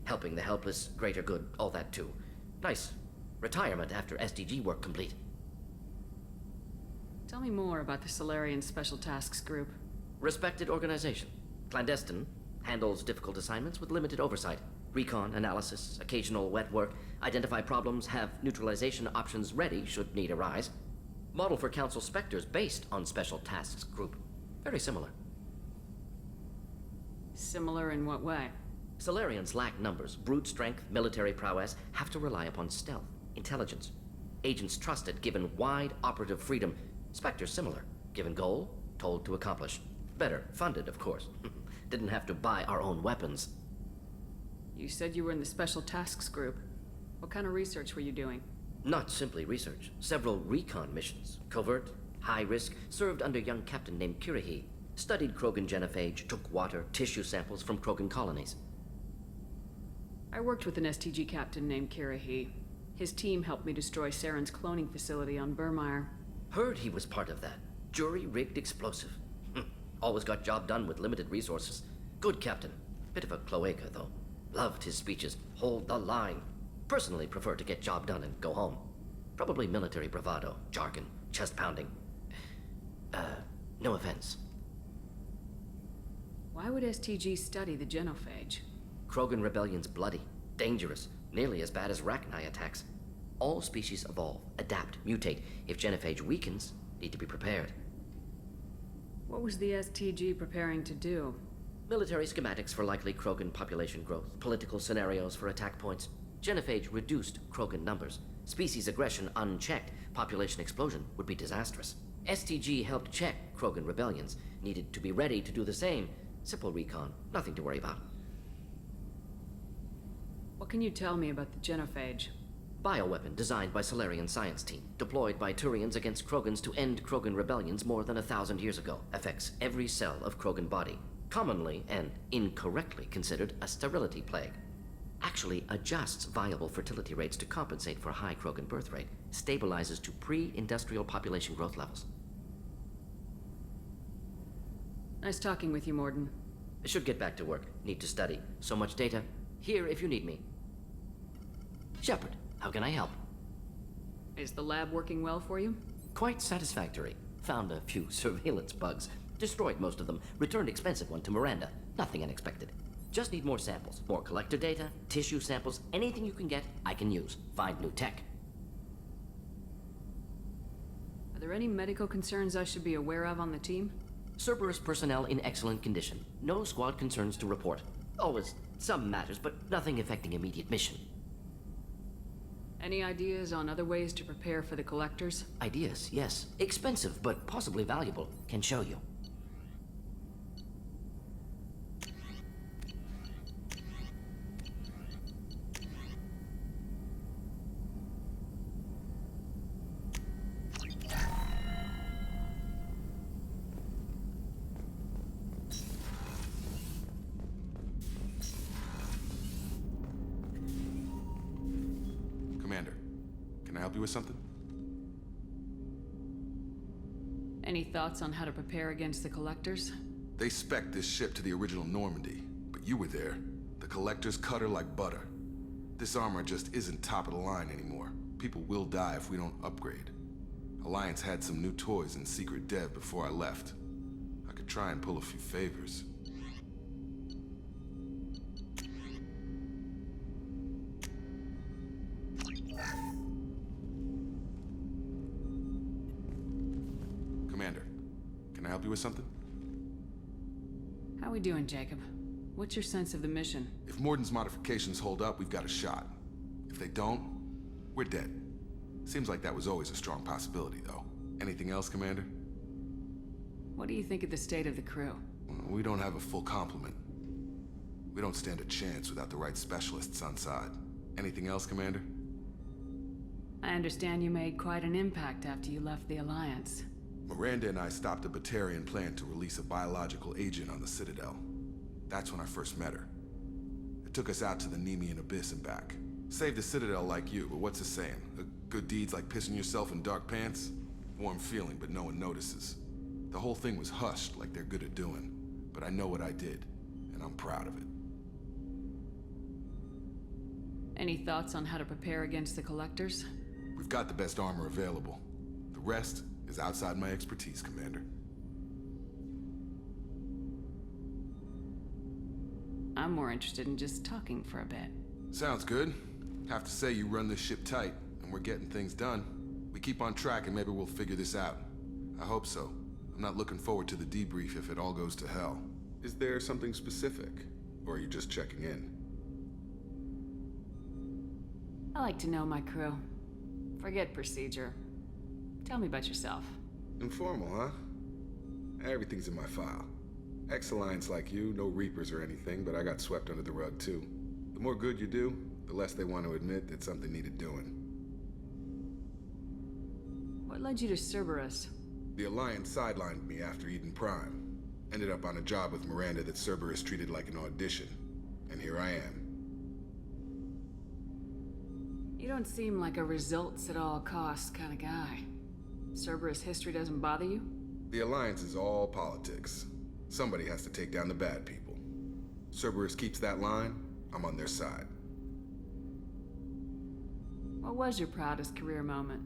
Helping the helpless, greater good, all that too. Nice. Retirement after SDG work complete. Tell me more about the Solarian Special Tasks Group. Respected organization. Clandestine. Handles difficult assignments with limited oversight. Recon, analysis, occasional wet work. Identify problems, have neutralization options ready should need arise. Model for Council Spectres based on Special Tasks Group. Very similar. Similar in what way? Solarians lack numbers, brute strength, military prowess, have to rely upon stealth, intelligence. Agents trusted, given wide operative freedom. Spectres similar, given goal, told to accomplish. Better, funded, of course. Didn't have to buy our own weapons. You said you were in the Special Tasks Group. What kind of research were you doing? Not simply research. Several recon missions. Covert, high risk, served under a young captain named Kirahi. Studied Krogan genophage, took water, tissue samples from Krogan colonies. I worked with an STG captain named Kirahi. His team helped me destroy Saren's cloning facility on Burmire. Heard he was part of that. Jury-rigged explosive. Always got job done with limited resources. Good captain. Bit of a cloaca, though. Loved his speeches. Hold the line. Personally prefer to get job done and go home. Probably military bravado, jargon, chest pounding. No offense. Why would STG study the genophage? Krogan rebellion's bloody, dangerous, nearly as bad as Rachni attacks. All species evolve, adapt, mutate. If genophage weakens, need to be prepared. What was the STG preparing to do? Military schematics for likely Krogan population growth, political scenarios for attack points. Genophage reduced Krogan numbers. Species aggression unchecked, population explosion would be disastrous. STG helped check Krogan rebellions, needed to be ready to do the same. Simple recon, nothing to worry about. What can you tell me about the genophage? Bioweapon designed by Solarian science team, deployed by Turians against Krogans to end Krogan rebellions more than 1,000 years ago. Affects every cell of Krogan body. Commonly and incorrectly considered a sterility plague. Actually adjusts viable fertility rates to compensate for high Krogan birth rate. Stabilizes to pre-industrial population growth levels. Nice talking with you, Mordin. Should get back to work. Need to study. So much data. Here if you need me. Shepard, how can I help? Is the lab working well for you? Quite satisfactory. Found a few surveillance bugs. Destroyed most of them. Returned expensive one to Miranda. Nothing unexpected. Just need more samples. More collector data, tissue samples, anything you can get, I can use. Find new tech. Are there any medical concerns I should be aware of on the team? Cerberus personnel in excellent condition. No squad concerns to report. Always some matters, but nothing affecting immediate mission. Any ideas on other ways to prepare for the collectors? Ideas, yes. Expensive, but possibly valuable. Can show you. Commander, can I help you with something? Any thoughts on how to prepare against the collectors? They spec'd this ship to the original Normandy, but you were there. The collectors cut her like butter. This armor just isn't top of the line anymore. People will die if we don't upgrade. Alliance had some new toys in secret dev before I left. I could try and pull a few favors. Commander, can I help you with something? How we doing, Jacob? What's your sense of the mission? If Mordin's modifications hold up, we've got a shot. If they don't, we're dead. Seems like that was always a strong possibility, though. Anything else, Commander? What do you think of the state of the crew? We don't have a full complement. We don't stand a chance without the right specialists on side. Anything else, Commander? I understand you made quite an impact after you left the Alliance. Miranda and I stopped a Batarian plan to release a biological agent on the Citadel. That's when I first met her. It took us out to the Nemean Abyss and back. Saved the Citadel like you, but what's the saying? Good deeds like pissing yourself in dark pants? Warm feeling, but no one notices. The whole thing was hushed like they're good at doing. But I know what I did, and I'm proud of it. Any thoughts on how to prepare against the Collectors? We've got the best armor available. The rest is outside my expertise, Commander. I'm more interested in just talking for a bit. Sounds good. Have to say you run this ship tight, and we're getting things done. We keep on track and maybe we'll figure this out. I hope so. I'm not looking forward to the debrief if it all goes to hell. Is there something specific? Or are you just checking in? I like to know my crew. Forget procedure. Tell me about yourself. Informal, huh? Everything's in my file. Ex-Alliance like you, no Reapers or anything, but I got swept under the rug too. The more good you do, the less they want to admit that something needed doing. What led you to Cerberus? The Alliance sidelined me after Eden Prime. Ended up on a job with Miranda that Cerberus treated like an audition. And here I am. You don't seem like a results at all costs kind of guy. Cerberus history doesn't bother you? The Alliance is all politics. Somebody has to take down the bad people. Cerberus keeps that line, I'm on their side. What was your proudest career moment?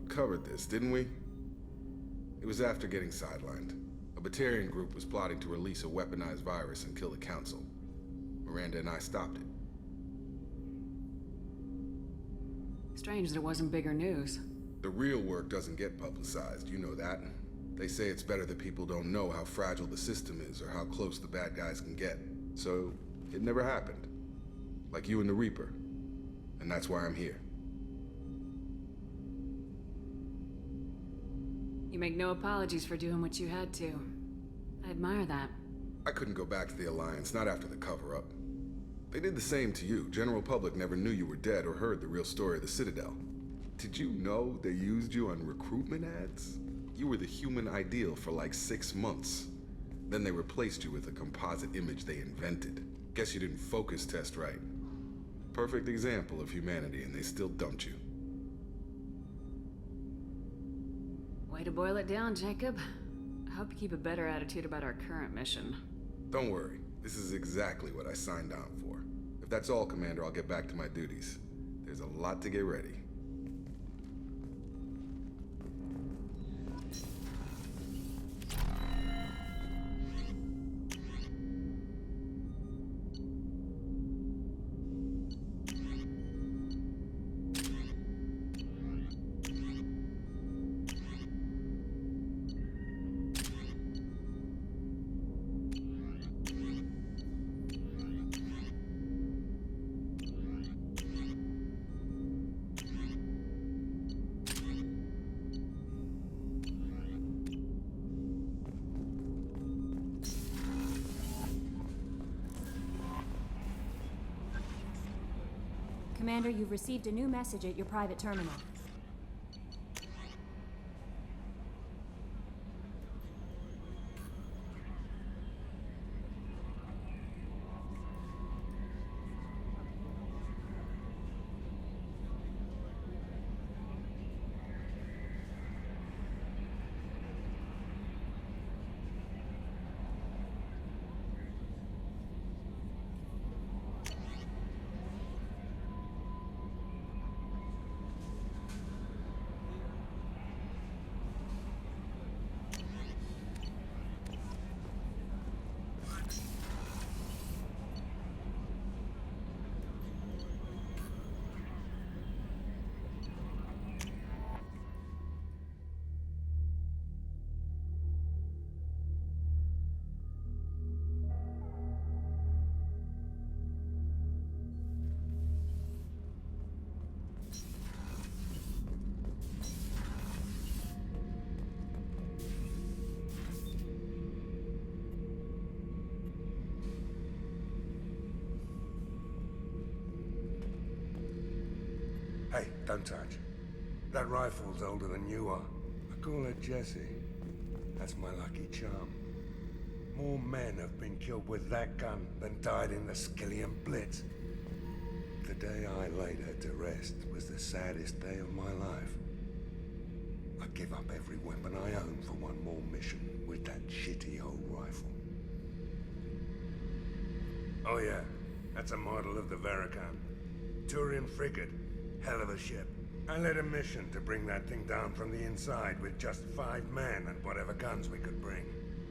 Covered this, didn't we? It was after getting sidelined. A Batarian group was plotting to release a weaponized virus and kill the Council. Miranda and I stopped it. Strange that it wasn't bigger news. The real work doesn't get publicized, you know that. They say it's better that people don't know how fragile the system is or how close the bad guys can get. So, it never happened. Like you and the Reaper. And that's why I'm here. You make no apologies for doing what you had to. I admire that. I couldn't go back to the Alliance, not after the cover-up. They did the same to you. General public never knew you were dead or heard the real story of the Citadel. Did you know they used you on recruitment ads? You were the human ideal for like 6 months. Then they replaced you with a composite image they invented. Guess you didn't focus test right. Perfect example of humanity, and they still dumped you. Way to boil it down, Jacob. I hope you keep a better attitude about our current mission. Don't worry. This is exactly what I signed on for. If that's all, Commander, I'll get back to my duties. There's a lot to get ready. Commander, you've received a new message at your private terminal. Hey, don't touch. That rifle's older than you are. I call it Jesse. That's my lucky charm. More men have been killed with that gun than died in the Skillian Blitz. The day I laid her to rest was the saddest day of my life. I'd give up every weapon I own for one more mission with that shitty old rifle. Oh yeah, that's a model of the Veracam. Turian frigate. Hell of a ship. I led a mission to bring that thing down from the inside with just 5 men and whatever guns we could bring.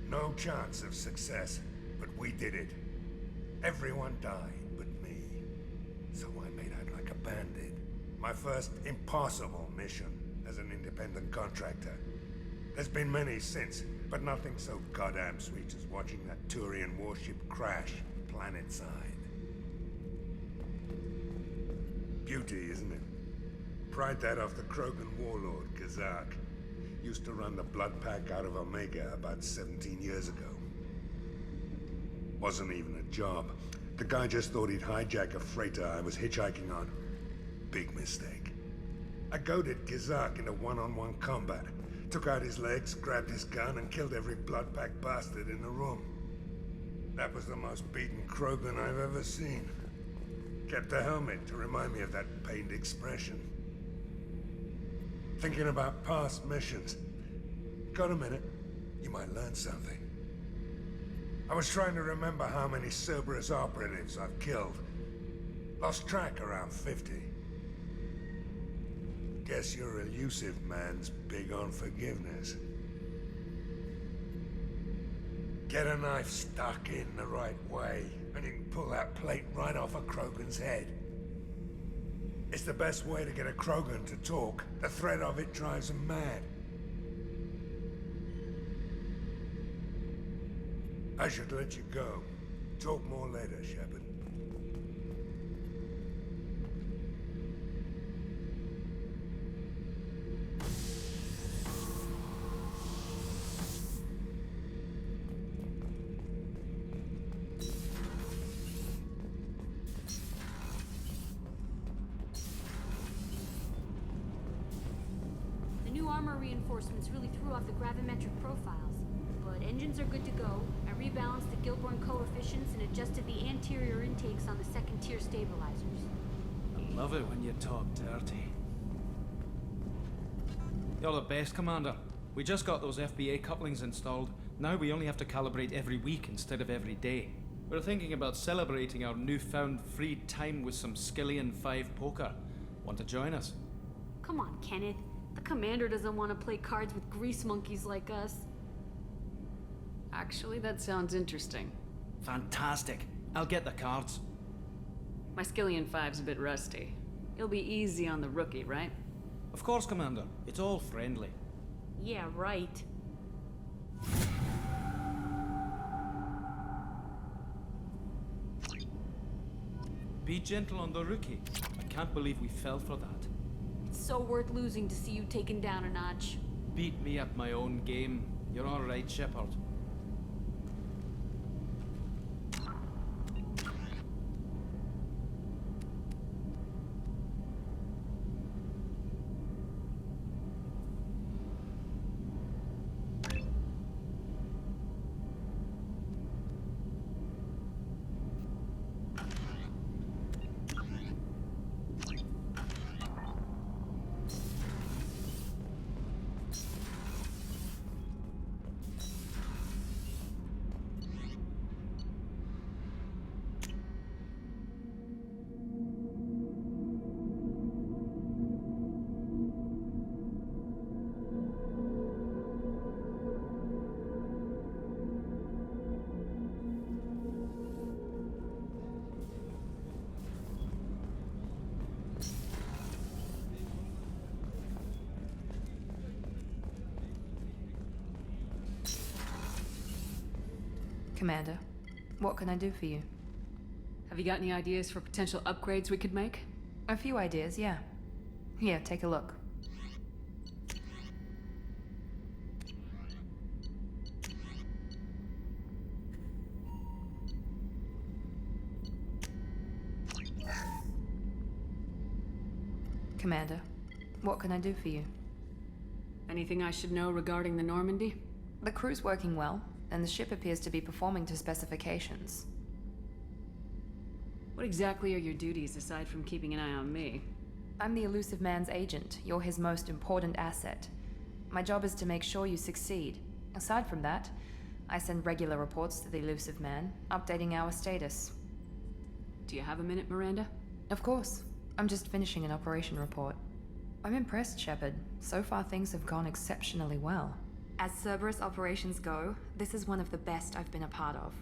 No chance of success, but we did it. Everyone died but me. So I made out like a bandit. My first impossible mission as an independent contractor. There's been many since, but nothing so goddamn sweet as watching that Turian warship crash planet-side. Beauty, isn't it? Pried that off the Krogan warlord, Kazak. Used to run the blood pack out of Omega about 17 years ago. Wasn't even a job. The guy just thought he'd hijack a freighter I was hitchhiking on. Big mistake. I goaded Kazak into one-on-one combat. Took out his legs, grabbed his gun, and killed every blood pack bastard in the room. That was the most beaten Krogan I've ever seen. Kept a helmet to remind me of that pained expression. Thinking about past missions. Got a minute? You might learn something. I was trying to remember how many Cerberus operatives I've killed. Lost track around 50. Guess your elusive man's big on forgiveness. Get a knife stuck in the right way, and you can pull that plate right off a Krogan's head. It's the best way to get a Krogan to talk. The threat of it drives them mad. I should let you go. Talk more later, Shepard. The new armor reinforcements really threw off the gravimetric profiles. But engines are good to go. I rebalanced the Gilborn coefficients and adjusted the anterior intakes on the second-tier stabilizers. I love it when you talk dirty. You're the best, Commander. We just got those FBA couplings installed. Now we only have to calibrate every week instead of every day. We're thinking about celebrating our newfound free time with some Skillian 5 poker. Want to join us? Come on, Kenneth. The Commander doesn't want to play cards with grease monkeys like us. Actually, that sounds interesting. Fantastic. I'll get the cards. My Skillian 5's a bit rusty. You'll be easy on the rookie, right? Of course, Commander. It's all friendly. Yeah, right. Be gentle on the rookie. I can't believe we fell for that. It's so worth losing to see you taken down a notch. Beat me at my own game. You're all right, Shepard. Commander, what can I do for you? Have you got any ideas for potential upgrades we could make? A few ideas, yeah. Here, take a look. Commander, What can I do for you? Anything I should know regarding the Normandy? The crew's working well, and the ship appears to be performing to specifications. What exactly are your duties aside from keeping an eye on me? I'm the Elusive Man's agent. You're his most important asset. My job is to make sure you succeed. Aside from that, I send regular reports to the Elusive Man, updating our status. Do you have a minute, Miranda? Of course. I'm just finishing an operation report. I'm impressed, Shepard. So far things have gone exceptionally well. As Cerberus operations go, this is one of the best I've been a part of.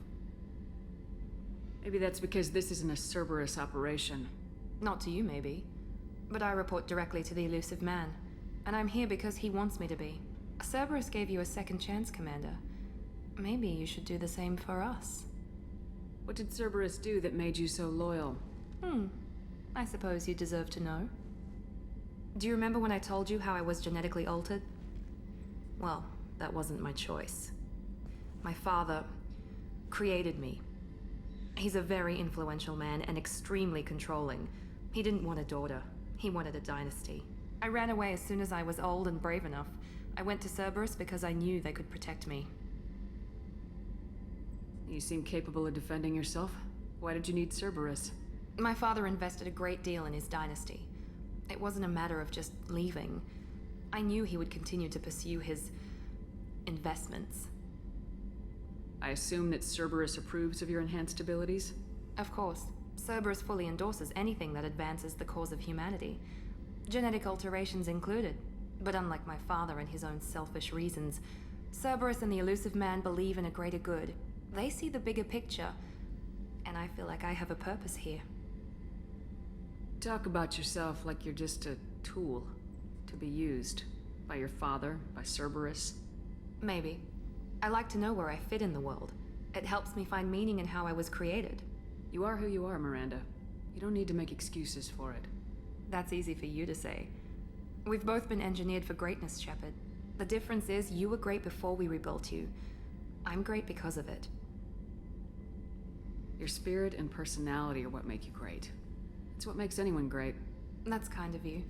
Maybe that's because this isn't a Cerberus operation. Not to you, maybe. But I report directly to the Elusive Man. And I'm here because he wants me to be. Cerberus gave you a second chance, Commander. Maybe you should do the same for us. What did Cerberus do that made you so loyal? I suppose you deserve to know. Do you remember when I told you how I was genetically altered? Well, that wasn't my choice. My father created me. He's a very influential man and extremely controlling. He didn't want a daughter. He wanted a dynasty. I ran away as soon as I was old and brave enough. I went to Cerberus because I knew they could protect me. You seem capable of defending yourself. Why did you need Cerberus? My father invested a great deal in his dynasty. It wasn't a matter of just leaving. I knew he would continue to pursue his investments. I assume that Cerberus approves of your enhanced abilities? Of course. Cerberus fully endorses anything that advances the cause of humanity. Genetic alterations included. But unlike my father and his own selfish reasons, Cerberus and the Elusive Man believe in a greater good. They see the bigger picture, and I feel like I have a purpose here. Talk about yourself like you're just a tool to be used by your father, by Cerberus. Maybe. I like to know where I fit in the world. It helps me find meaning in how I was created. You are who you are, Miranda. You don't need to make excuses for it. That's easy for you to say. We've both been engineered for greatness, Shepard. The difference is you were great before we rebuilt you. I'm great because of it. Your spirit and personality are what make you great. It's what makes anyone great. That's kind of you.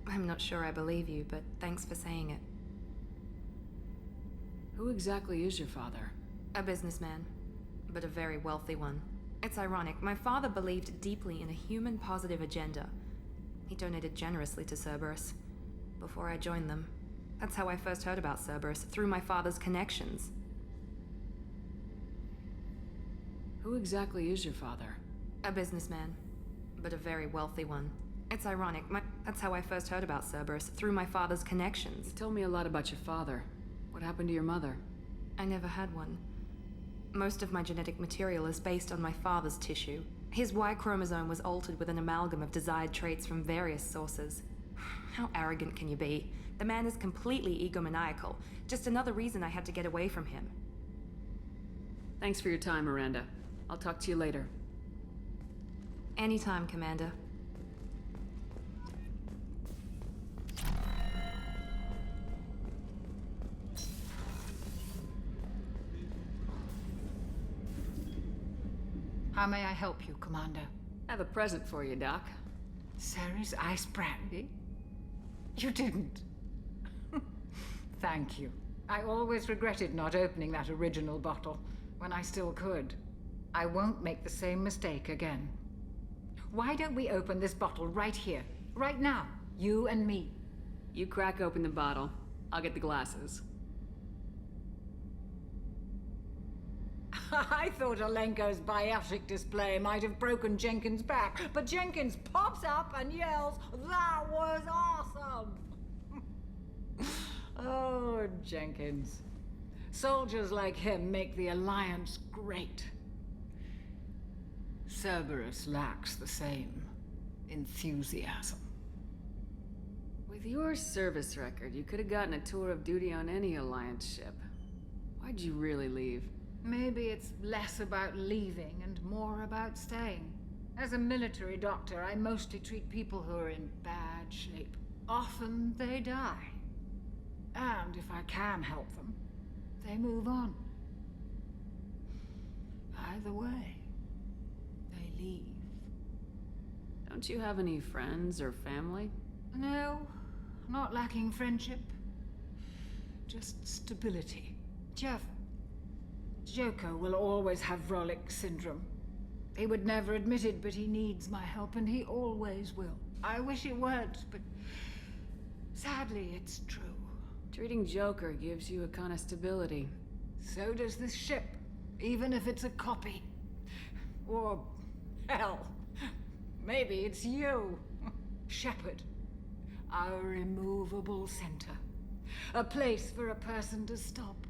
I'm not sure I believe you, but thanks for saying it. Who exactly is your father? A businessman, but a very wealthy one. It's ironic. My father believed deeply in a human-positive agenda. He donated generously to Cerberus before I joined them. That's how I first heard about Cerberus, through my father's connections. Who exactly is your father? A businessman, but a very wealthy one. It's ironic. That's how I first heard about Cerberus, through my father's connections. You told me a lot about your father. What happened to your mother? I never had one. Most of my genetic material is based on my father's tissue. His Y chromosome was altered with an amalgam of desired traits from various sources. How arrogant can you be? The man is completely egomaniacal. Just another reason I had to get away from him. Thanks for your time, Miranda. I'll talk to you later. Anytime, Commander. How may I help you, Commander? I have a present for you, Doc. Serrice ice brandy? You didn't. Thank you. I always regretted not opening that original bottle when I still could. I won't make the same mistake again. Why don't we open this bottle right here, right now, you and me? You crack open the bottle. I'll get the glasses. I thought Alenko's biotic display might have broken Jenkins' back, but Jenkins pops up and yells, "That was awesome!" Oh, Jenkins. Soldiers like him make the Alliance great. Cerberus lacks the same enthusiasm. With your service record, you could have gotten a tour of duty on any Alliance ship. Why'd you really leave? Maybe it's less about leaving and more about staying. As a military doctor, I mostly treat people who are in bad shape. Often they die. And if I can help them, they move on. Either way, they leave. Don't you have any friends or family? No, Not lacking friendship. Just stability. Jeff, Joker will always have Vrolic syndrome. He would never admit it, but he needs my help, and he always will. I wish it weren't, but sadly, it's true. Treating Joker gives you a kind of stability. So does this ship, even if it's a copy. Or, hell, maybe it's you, Shepard. Our immovable center. A place for a person to stop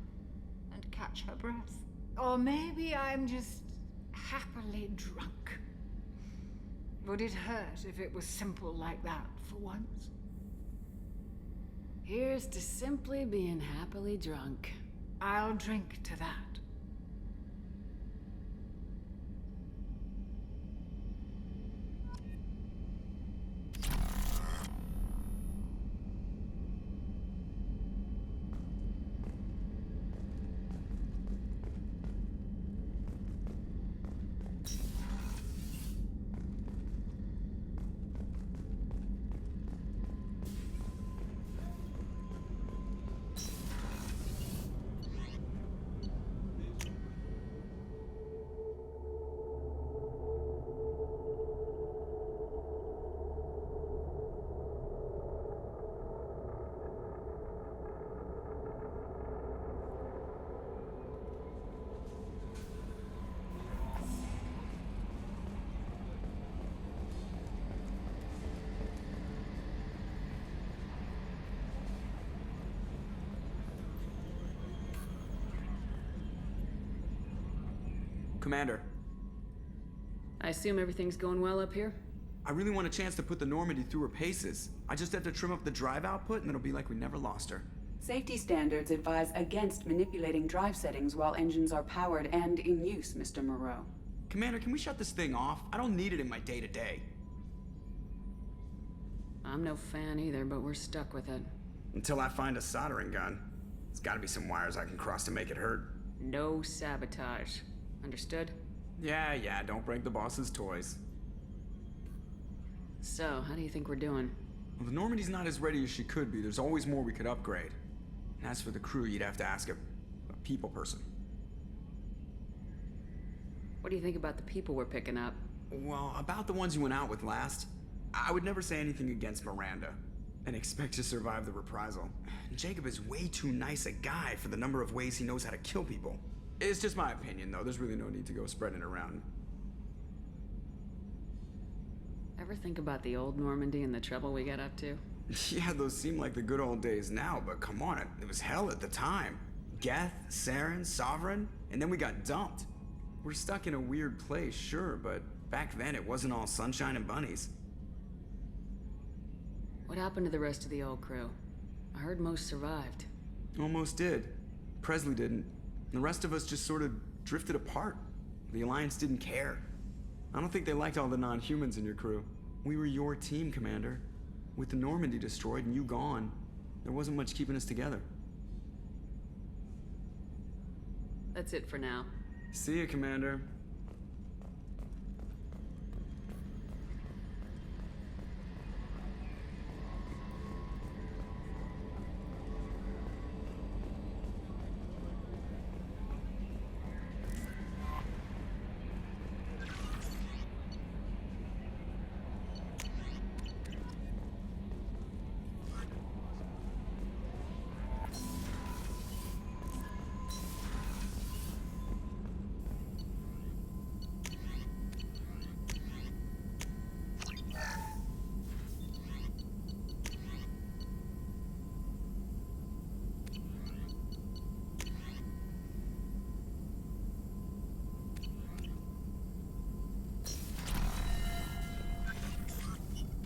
and catch her breath. Or maybe I'm just happily drunk. Would it hurt if it was simple like that for once? Here's to simply being happily drunk. I'll drink to that. Commander. I assume everything's going well up here? I really want a chance to put the Normandy through her paces. I just have to trim up the drive output and it'll be like we never lost her. Safety standards advise against manipulating drive settings while engines are powered and in use, Mr. Moreau. Commander, can we shut this thing off? I don't need it in my day-to-day. I'm no fan either, but we're stuck with it. Until I find a soldering gun. There's gotta be some wires I can cross to make it hurt. No sabotage. Understood? Yeah, don't break the boss's toys. So, how do you think we're doing? Well, the Normandy's not as ready as she could be. There's always more we could upgrade. And as for the crew, you'd have to ask a people person. What do you think about the people we're picking up? Well, about the ones you went out with last, I would never say anything against Miranda and expect to survive the reprisal. Jacob is way too nice a guy for the number of ways he knows how to kill people. It's just my opinion, though. There's really no need to go spreading it around. Ever think about the old Normandy and the trouble we got up to? Yeah, those seem like the good old days now, but come on, it was hell at the time. Geth, Saren, Sovereign, and then we got dumped. We're stuck in a weird place, sure, but back then it wasn't all sunshine and bunnies. What happened to the rest of the old crew? I heard most survived. Almost did. Presley didn't. The rest of us just sort of drifted apart. The Alliance didn't care. I don't think they liked all the non-humans in your crew. We were your team, Commander. With the Normandy destroyed and you gone, there wasn't much keeping us together. That's it for now. See ya, Commander.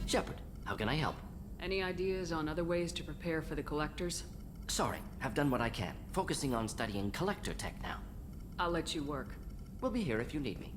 Shepard, how can I help? Any ideas on other ways to prepare for the collectors? Sorry, have done what I can. Focusing on studying collector tech now. I'll let you work. We'll be here if you need me.